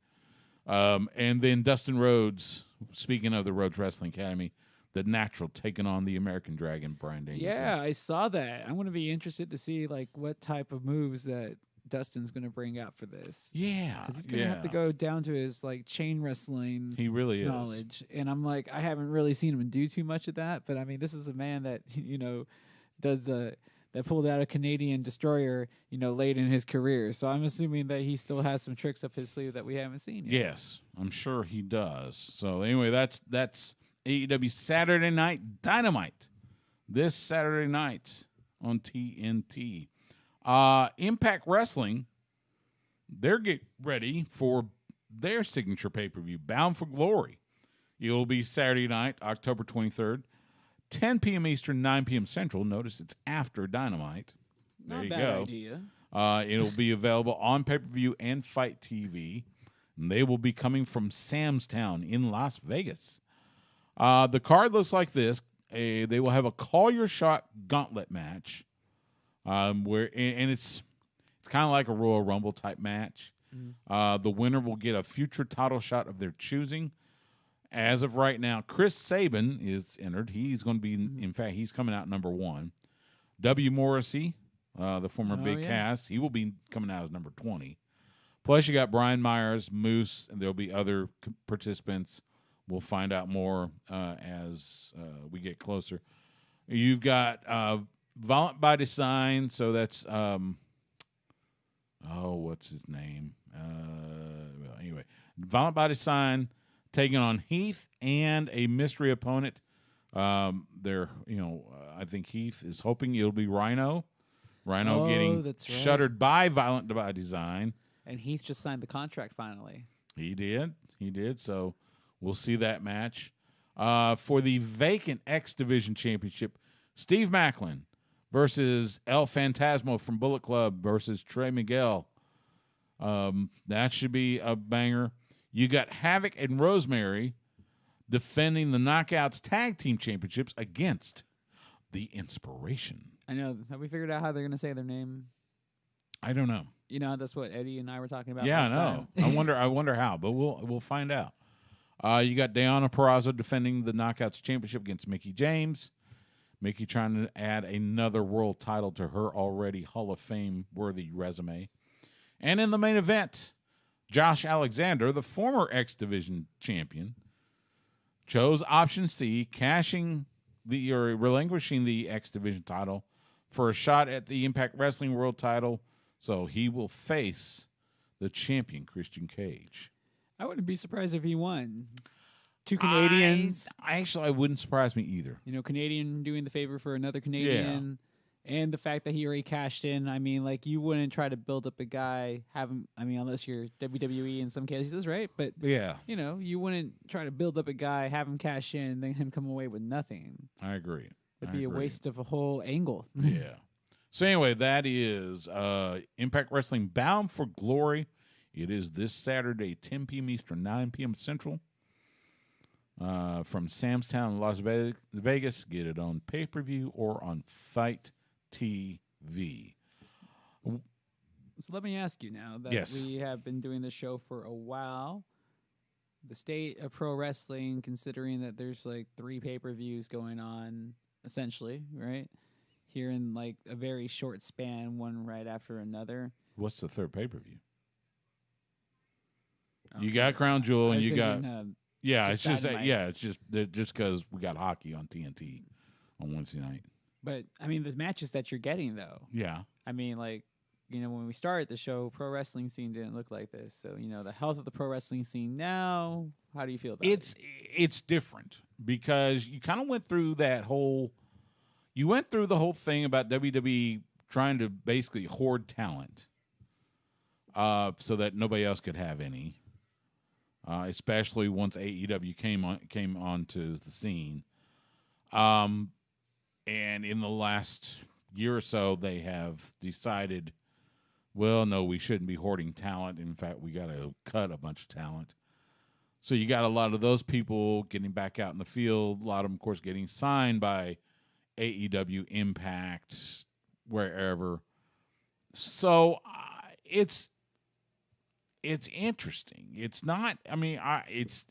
And then Dustin Rhodes, speaking of the Rhodes Wrestling Academy, the Natural taking on the American Dragon, Bryan Danielson. Yeah, I saw that. I'm going to be interested to see what type of moves that Dustin's going to bring out for this. Yeah. Because he's going to have to go down to his chain wrestling he really knowledge. And I'm I haven't really seen him do too much of that. But I mean, this is a man that, does that pulled out a Canadian destroyer, late in his career. So I'm assuming that he still has some tricks up his sleeve that we haven't seen yet. Yes, I'm sure he does. So anyway, that's AEW Saturday Night Dynamite this Saturday night on TNT. Impact Wrestling, they're getting ready for their signature pay-per-view, Bound for Glory. It will be Saturday night, October 23rd. 10 p.m. Eastern, 9 p.m. Central. Notice it's after Dynamite. There you go. Idea. It'll be available on pay-per-view and Fight TV. And they will be coming from Sam's Town in Las Vegas. The card looks like this. They will have a Call Your Shot gauntlet match, where it's kind of like a Royal Rumble type match. The winner will get a future title shot of their choosing. As of right now, Chris Sabin is entered. He's going to be, in fact, he's coming out number 1. W. Morrissey, the former Big Cass, he will be coming out as number 20. Plus, you got Brian Myers, Moose, and there'll be other participants. We'll find out more as we get closer. You've got Violent by Design, so that's what's his name? Well, anyway, Violent by Design taking on Heath and a mystery opponent. I think Heath is hoping it'll be Rhino. Rhino getting shuttered by Violent by Design. And Heath just signed the contract finally. He did. So we'll see that match. For the vacant X Division Championship, Steve Macklin versus El Fantasmo from Bullet Club versus Trey Miguel. That should be a banger. You got Havoc and Rosemary defending the Knockouts Tag Team Championships against the Inspiration. I know. Have we figured out how they're going to say their name? I don't know. You know, that's what Eddie and I were talking about. Yeah, this time. I wonder how, but we'll find out. You got Deonna Purrazzo defending the Knockouts Championship against Mickie James. Mickie trying to add another world title to her already Hall of Fame worthy resume. And in the main event, Josh Alexander, the former X Division champion, chose option C, relinquishing the X Division title for a shot at the Impact Wrestling World title. So he will face the champion, Christian Cage. I wouldn't be surprised if he won. 2 Canadians. I wouldn't surprise me either. You know, Canadian doing the favor for another Canadian. Yeah. And the fact that he already cashed in. I mean, like, you wouldn't try to build up a guy, unless you're WWE in some cases, right? But, yeah, you know, you wouldn't try to build up a guy, have him cash in, and then him come away with nothing. I agree. It'd be a waste of a whole angle. Yeah. So anyway, that is Impact Wrestling Bound for Glory. It is this Saturday, 10 p.m. Eastern, 9 p.m. Central. From Sam's Town, Las Vegas. Get it on pay-per-view or on Fight TV. So let me ask you now that we have been doing this show for a while. The state of pro wrestling, considering that there's like 3 pay-per-views going on, essentially, right? Here in like a very short span, one right after another. What's the third pay-per-view? You got Crown Jewel, and you got it's just because we got hockey on TNT on Wednesday night. But I mean, the matches that you're getting, though. Yeah. I mean, like, you know, when we started the show, pro wrestling scene didn't look like this. So, you know, the health of the pro wrestling scene now. How do you feel about it? It's different because you kind of went through that whole. You went through the whole thing about WWE trying to basically hoard talent, so that nobody else could have any. Especially once AEW came onto the scene, and in the last year or so, they have decided, well, no, we shouldn't be hoarding talent. In fact, we got to cut a bunch of talent. So you got a lot of those people getting back out in the field. A lot of them, of course, getting signed by AEW, Impact, wherever. So it's interesting. It's not. I mean, it's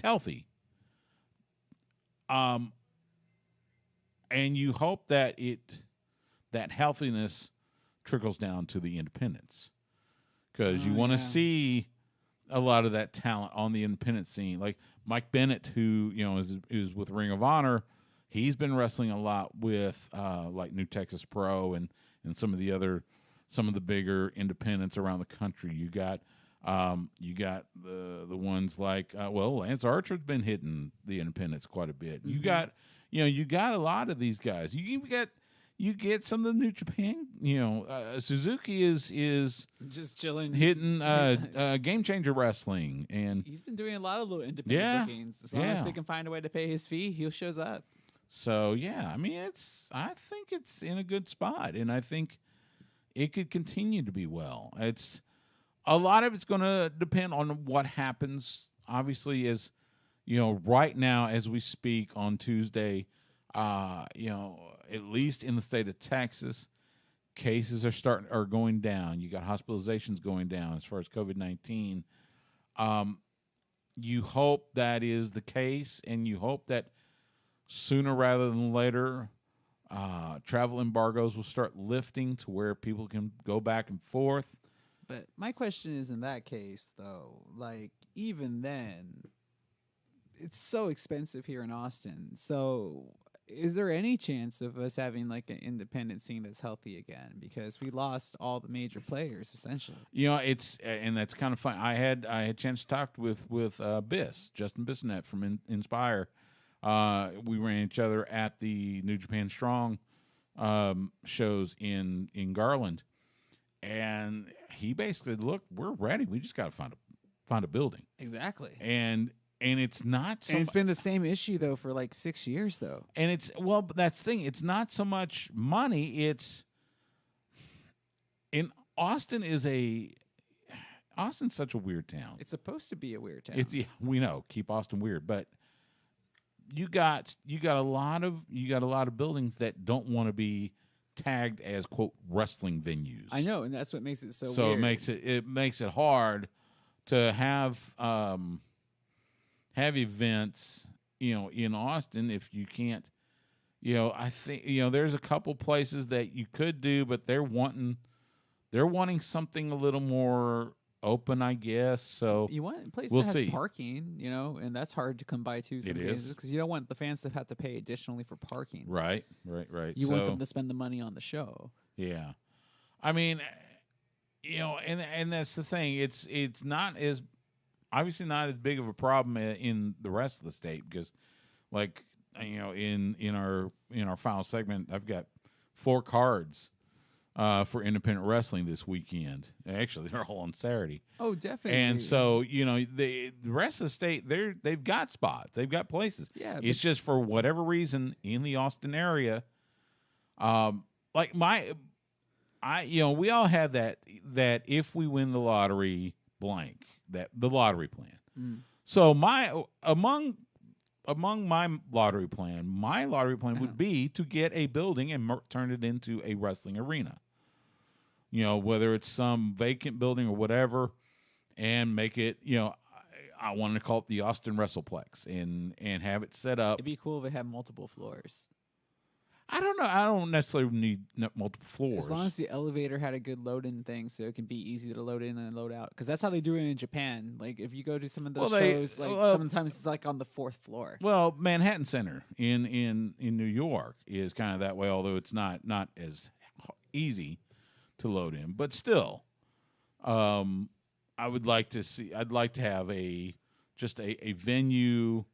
healthy. And you hope that that healthiness trickles down to the independents, because you want to see a lot of that talent on the independent scene, like Mike Bennett, who is with Ring of Honor. He's been wrestling a lot with like New Texas Pro and some of the bigger independents around the country. You got the ones like Lance Archer's been hitting the independents quite a bit. Mm-hmm. You got a lot of these guys. You get some of the New Japan. Suzuki is just chilling, hitting Game Changer Wrestling, and he's been doing a lot of little independent bookings. As long as they can find a way to pay his fee, he shows up. So I mean, I think it's in a good spot, and I think it could continue to be well. A lot of it's going to depend on what happens. Obviously, as right now as we speak on Tuesday, at least in the state of Texas, cases are going down. You got hospitalizations going down as far as COVID-19. you hope that is the case, and you hope that sooner rather than later, travel embargoes will start lifting to where people can go back and forth. But my question is, in that case, though, like, even then, it's so expensive here in Austin. So is there any chance of us having like an independent scene that's healthy again? Because we lost all the major players essentially. It's and that's kind of fun. I had a chance to talk with Justin Bissonnette from Inspire. We ran each other at the New Japan Strong shows in Garland, and he basically, look, we're ready. We just got to find a building. Exactly. And it's not so. And it's been the same issue though for like 6 years though. And but that's the thing. It's not so much money. It's in Austin Austin's such a weird town. It's supposed to be a weird town. We know, keep Austin weird, but you got a lot of buildings that don't want to be tagged as quote wrestling venues. I know, and that's what makes it so weird. So it makes it hard to have events, in Austin if you can't, I think, there's a couple places that you could do, but they're wanting something a little more open, I guess. So you want a place we'll that has see. parking, and that's hard to come by too. Some places because you don't want the fans to have to pay additionally for parking. Right. You want them to spend the money on the show. Yeah, I mean, and that's the thing. It's not as obviously not as big of a problem in the rest of the state because, like, in our final segment, I've got 4 cards for independent wrestling this weekend. Actually, they're all on Saturday. Oh, definitely. And so the rest of the state, they've got spots, they've got places. Yeah, it's just for whatever reason in the Austin area, like we all have that if we win the lottery blank. That the lottery plan. So among my lottery plan would be to get a building and turn it into a wrestling arena. Whether it's some vacant building or whatever, and make it. I wanted to call it the Austin WrestlePlex and have it set up. It'd be cool if it had multiple floors. I don't know. I don't necessarily need multiple floors. As long as the elevator had a good load-in thing, so it can be easy to load in and load out. Because that's how they do it in Japan. Like, if you go to some of those shows, sometimes it's like on the 4th floor. Well, Manhattan Center in New York is kind of that way, although it's not as easy to load in. But still, I'd like to have a venue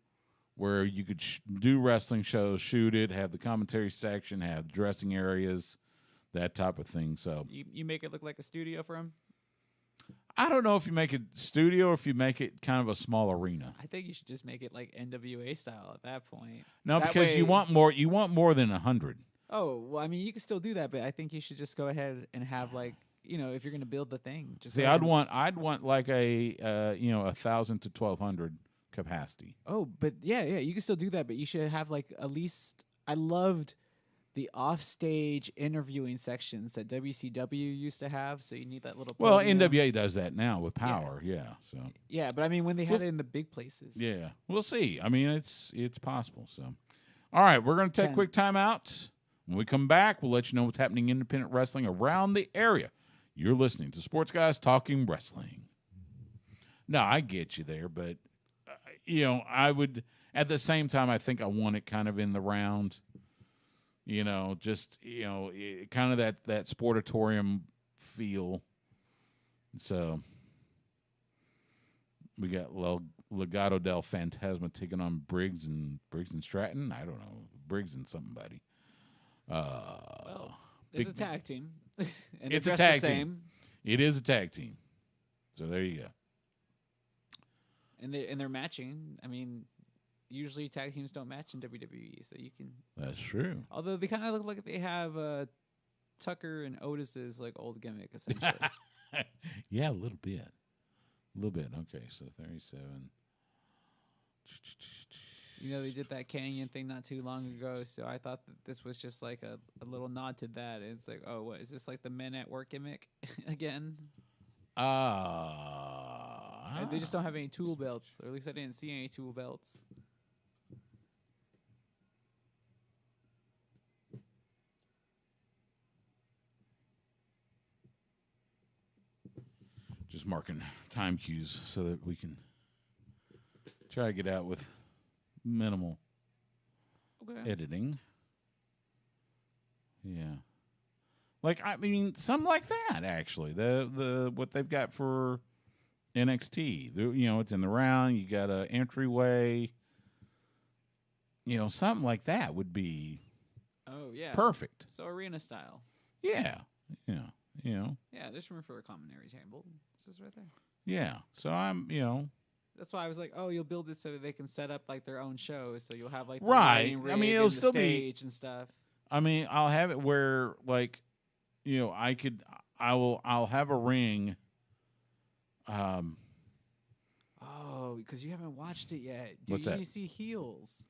where you could do wrestling shows, shoot it, have the commentary section, have dressing areas, that type of thing. So you make it look like a studio for him? I don't know if you make it studio or if you make it kind of a small arena. I think you should just make it like NWA style at that point. No, because you want more. You want more than 100. Oh, well, I mean, you can still do that, but I think you should just go ahead and have if you're going to build the thing. Just I'd want like a 1,000 to 1,200. capacity. Oh, but yeah, you can still do that, but you should have like at least. I loved the offstage interviewing sections that WCW used to have. So you need that little. Well, podium. NWA does that now with Power, So yeah, but I mean when they had it in the big places. Yeah, we'll see. I mean it's possible. So, all right, we're going to take a quick time out. When we come back, we'll let you know what's happening in independent wrestling around the area. You're listening to Sports Guys Talking Wrestling. No, I get you there, but. I would, at the same time, I think I want it kind of in the round, just, kind of that sportatorium feel. So we got Legado del Fantasma taking on Briggs and Stratton. I don't know, Briggs and somebody. Well, it's a tag team. And it's a tag team. It is a tag team. So there you go. And they're matching. I mean, usually tag teams don't match in WWE, so you can. That's true. Although they kind of look like they have Tucker and Otis's like old gimmick essentially. Yeah, a little bit. Okay, so 37. They did that Canyon thing not too long ago, so I thought that this was just like a little nod to that. And it's like, oh, what is this like the Men at Work gimmick again? They just don't have any tool belts, or at least I didn't see any tool belts. Just marking time cues so that we can try to get out with minimal editing. Yeah. Like, I mean, something like that, actually. The what they've got for NXT. It's in the round. You got an entryway. Something like that would be perfect. So arena style. Yeah. Yeah, there's room for a commentary table. It's just right there. Yeah. So That's why I was like, oh, you'll build it so that they can set up like their own shows. So you'll have like the right. rig I mean, it'll and still the be stage and stuff. I mean, I'll have it where like, I'll have a ring. Oh, because you haven't watched it yet. What's you that? need to see heels.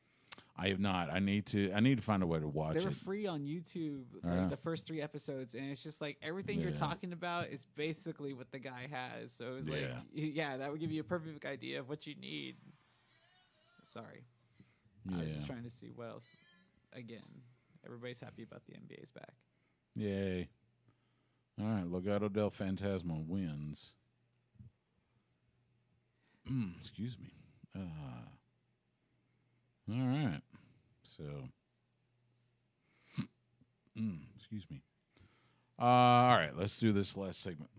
I have not. I need to find a way to watch They were it. free on YouTube, like the first 3 episodes, and it's just like everything you're talking about is basically what the guy has. So it was like, that would give you a perfect idea of what you need. Sorry. I was just trying to see what else. Again, everybody's happy about the NBA's back. Yay. All right, Legado del Fantasma wins. Excuse me. All right. So, excuse me. All right, let's do this last segment.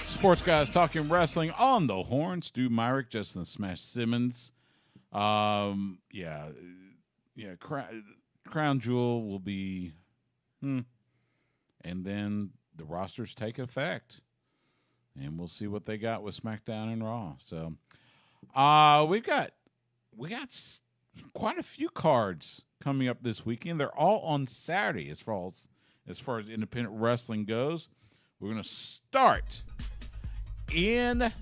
Sports Guys Talking Wrestling on the Horn. Stu Myrick, Justin Smash Simmons. Crown Jewel will be, and then the rosters take effect, and we'll see what they got with SmackDown and Raw. So, we got quite a few cards coming up this weekend. They're all on Saturday as far as independent wrestling goes. We're gonna start in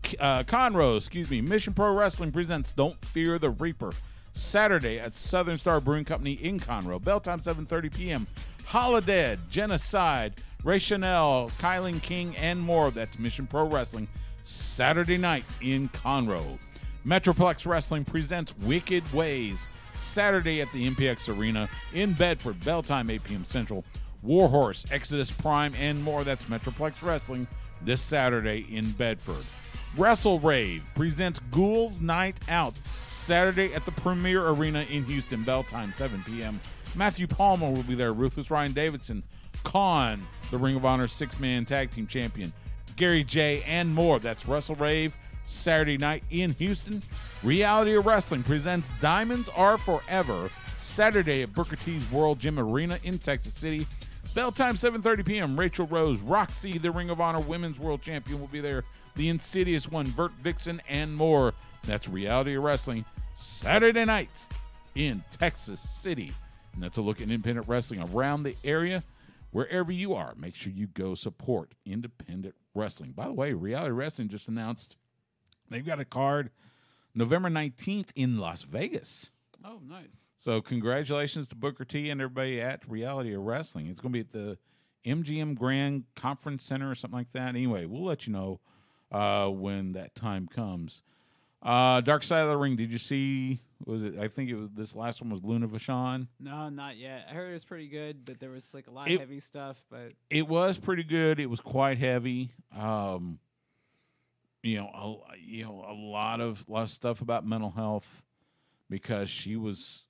Conroe, Mission Pro Wrestling presents Don't Fear the Reaper, Saturday at Southern Star Brewing Company in Conroe. Bell time 7:30 p.m. Holodead, Genocide, Ray Chanel, Kylan King, and more. That's Mission Pro Wrestling, Saturday night in Conroe. Metroplex Wrestling presents Wicked Ways, Saturday at the MPX Arena in Bedford. Bell time 8 p.m. Central. Warhorse, Exodus Prime, and more. That's Metroplex Wrestling this Saturday in Bedford. Wrestle Rave presents Ghouls Night Out, Saturday at the Premier Arena in Houston. Bell time 7 p.m. Matthew Palmer will be there. Ruthless Ryan Davidson, Khan, the Ring of Honor 6-man tag team champion, Gary J, and more. That's Wrestle Rave, Saturday night in Houston. Reality of Wrestling presents Diamonds Are Forever, Saturday at Booker T's World Gym Arena in Texas City. Bell time 7:30 p.m. Rachel Rose, Roxy, the Ring of Honor Women's World Champion, will be there. The Insidious One, Vert Vixen, and more. That's Reality of Wrestling, Saturday night in Texas City. And that's a look at independent wrestling around the area. Wherever you are, make sure you go support independent wrestling. By the way, Reality Wrestling just announced they've got a card November 19th in Las Vegas. Oh, nice. So congratulations to Booker T and everybody at Reality of Wrestling. It's going to be at the MGM Grand Conference Center or something like that. Anyway, we'll let you know when that time comes. Dark Side of the Ring, did you see, I think this last one was Luna Vachon? No, not yet. I heard it was pretty good, but there was like a lot of heavy stuff. But it was pretty good. It was quite heavy. A lot of stuff about mental health. Because she was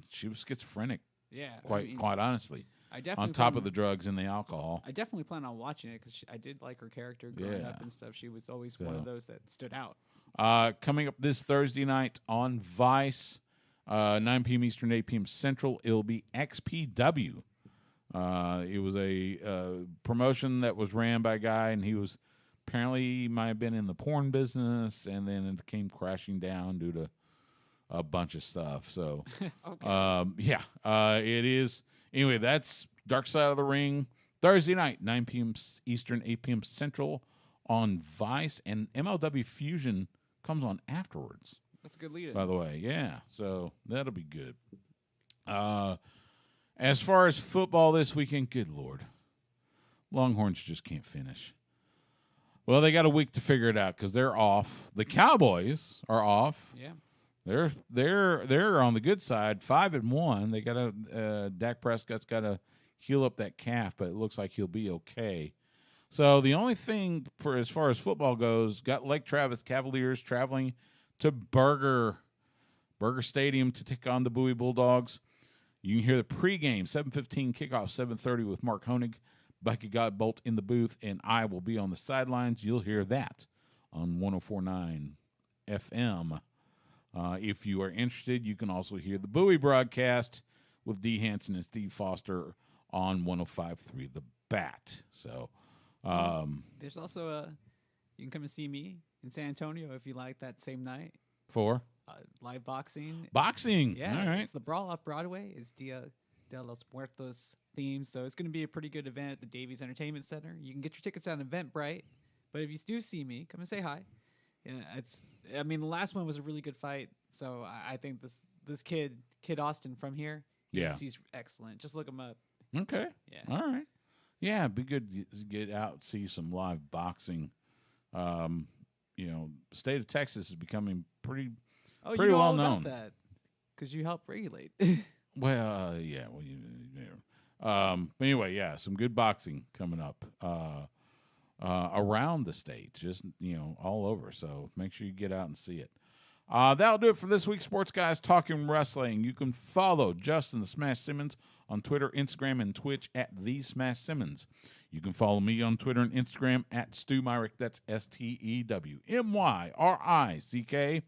schizophrenic. Yeah, quite honestly. I definitely on top of the drugs and the alcohol. I definitely plan on watching it because I did like her character growing up and stuff. She was always one of those that stood out. Coming up this Thursday night on Vice, 9 p.m. Eastern, 8 p.m. Central. It'll be XPW. It was a promotion that was ran by a guy, and he was apparently might have been in the porn business, and then it came crashing down due to a bunch of stuff. So, Okay. it is. Anyway, that's Dark Side of the Ring, Thursday night, 9 p.m. Eastern, 8 p.m. Central on Vice, and MLW Fusion comes on afterwards. That's a good lead-in. By the way, yeah. So that'll be good. As far as football this weekend, good Lord. Longhorns just can't finish. Well, they got a week to figure it out because they're off. The Cowboys are off. Yeah. They're on the good side, 5-1. They got Dak Prescott's got to heal up that calf, but it looks like he'll be okay. So the only thing for as far as football goes, got Lake Travis Cavaliers traveling to Burger Stadium to take on the Bowie Bulldogs. You can hear the pregame 7:15 kickoff 7:30 with Mark Honig, Bucky Godbolt in the booth, and I will be on the sidelines. You'll hear that on 104.9 FM. If you are interested, you can also hear the Bowie broadcast with Dee Hansen and Steve Foster on 105.3 The Bat. So there's also you can come and see me in San Antonio if you like that same night. For Live boxing. Boxing. Yeah. All right. It's the Brawl Off Broadway. It's Dia de los Muertos theme. So it's going to be a pretty good event at the Davies Entertainment Center. You can get your tickets on Eventbrite. But if you do see me, come and say hi. Yeah, the last one was a really good fight. So I think this kid Austin from here, he's excellent. Just look him up. Okay. Yeah. All right. Yeah, it'd be good to get out and see some live boxing. The state of Texas is becoming pretty you know well all known. about that because you help regulate. Well, yeah. But anyway, yeah, some good boxing coming up around the state, just all over. So make sure you get out and see it. That'll do it for this week's Sports Guys Talking Wrestling. You can follow Justin the Smash Simmons on Twitter, Instagram, and Twitch at The Smash Simmons. You can follow me on Twitter and Instagram at Stu Myrick. That's STEWMYRICK.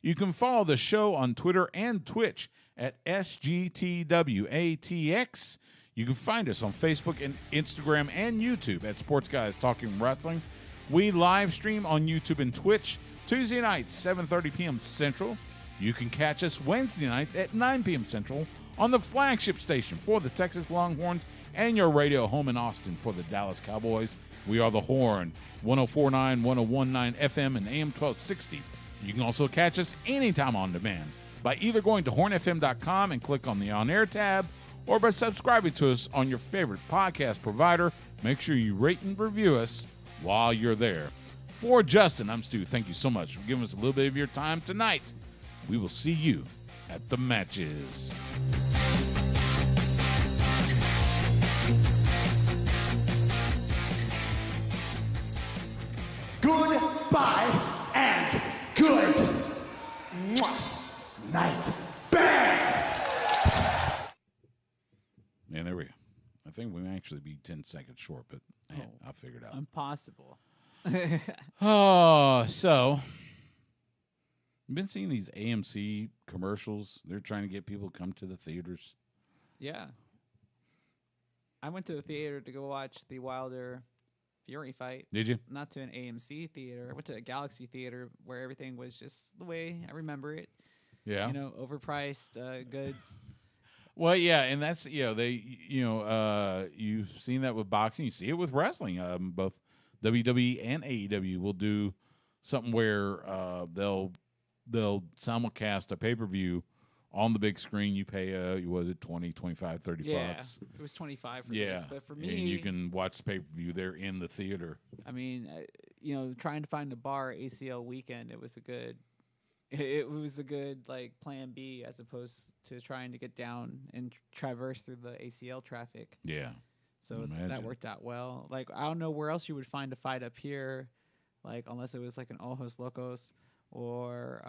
You can follow the show on Twitter and Twitch at SGTWATX. You can find us on Facebook and Instagram and YouTube at Sports Guys Talking Wrestling. We live stream on YouTube and Twitch Tuesday nights, 7:30 p.m. Central. You can catch us Wednesday nights at 9 p.m. Central on the flagship station for the Texas Longhorns and your radio home in Austin for the Dallas Cowboys. We are The Horn, 104.9, 101.9 FM and AM 1260. You can also catch us anytime on demand by either going to hornfm.com and click on the on-air tab or by subscribing to us on your favorite podcast provider. Make sure you rate and review us while you're there. For Justin, I'm Stu. Thank you so much for giving us a little bit of your time tonight. We will see you at the matches. Goodbye and good night. Bang! And there we go. I think we may actually be 10 seconds short, but I'll figure it out. Impossible. So you've been seeing these AMC commercials. They're trying to get people to come to the theaters. Yeah. I went to the theater to go watch the Wilder Fury fight. Did you? Not to an AMC theater. I went to a Galaxy theater where everything was just the way I remember it. Yeah. Overpriced goods. Well, yeah, and that's you've seen that with boxing. You see it with wrestling. Both WWE and AEW will do something where they'll simulcast a pay-per-view on the big screen. You pay was it 20, 25, 30 bucks? It was 25 for this, but for me, and you can watch the pay-per-view there in the theater. I mean, trying to find a bar ACL weekend, it was a good like plan B as opposed to trying to get down and traverse through the ACL traffic. Yeah. So that worked out well. Like, I don't know where else you would find a fight up here, like, unless it was like an Ojos Locos or,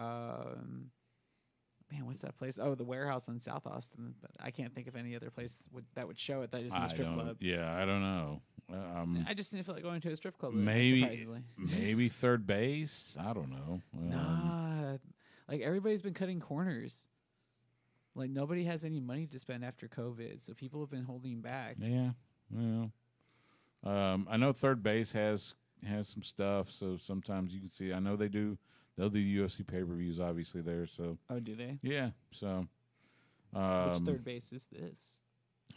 what's that place? Oh, the Warehouse in South Austin. But I can't think of any other place that would show it that isn't a strip club. Yeah, I don't know. I just didn't feel like going to a strip club. Maybe third base. I don't know. Nah, like everybody's been cutting corners. Like, nobody has any money to spend after COVID, so people have been holding back. Yeah, well, I know Third Base has some stuff, so sometimes you can see. I know they'll do UFC pay-per-views, obviously there. So Oh, do they? yeah, so Which Third Base is this?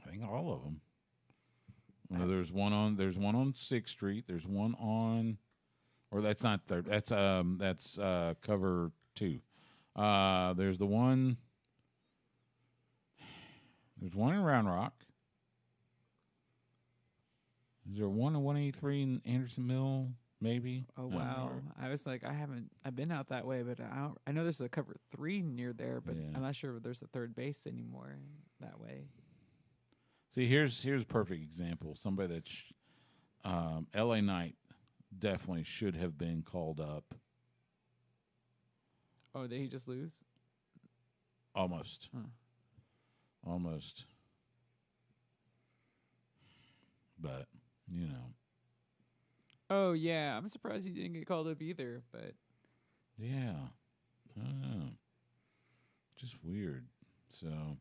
I think all of them. There's one on 6th Street. There's one on, or that's not third. That's cover 2. There's the one. There's one in Round Rock. Is there one in 183 in Anderson Mill? Maybe. Oh wow! I was like, I've been out that way, but I know there's a cover 3 near there, but Yeah. I'm not sure if there's a Third Base anymore that way. See, here's a perfect example. Somebody that's LA Knight definitely should have been called up. Oh, did he just lose? Almost. Huh. Almost. But, you know. Oh yeah, I'm surprised he didn't get called up either. But Yeah. I don't know. Just weird. So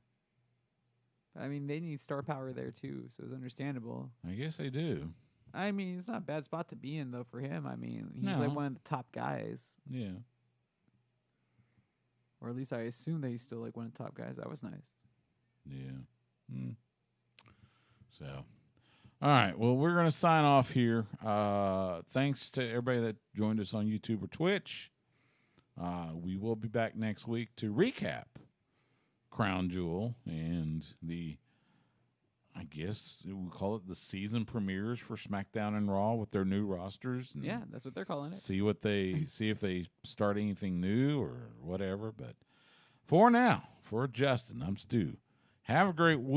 I mean, they need star power there too, so it's understandable. I guess they do. I mean, it's not a bad spot to be in though for him. I mean, he's No. like one of the top guys, Yeah. or at least I assume that he's still like one of the top guys. That was nice. Yeah. So, all right. Well, we're going to sign off here. Thanks to everybody that joined us on YouTube or Twitch. We will be back next week to recap Crown Jewel and I guess we'll call it the season premieres for SmackDown and Raw with their new rosters. And Yeah, that's what they're calling it. see if they start anything new or whatever. But for now, for Justin, I'm Stu. Have a great week.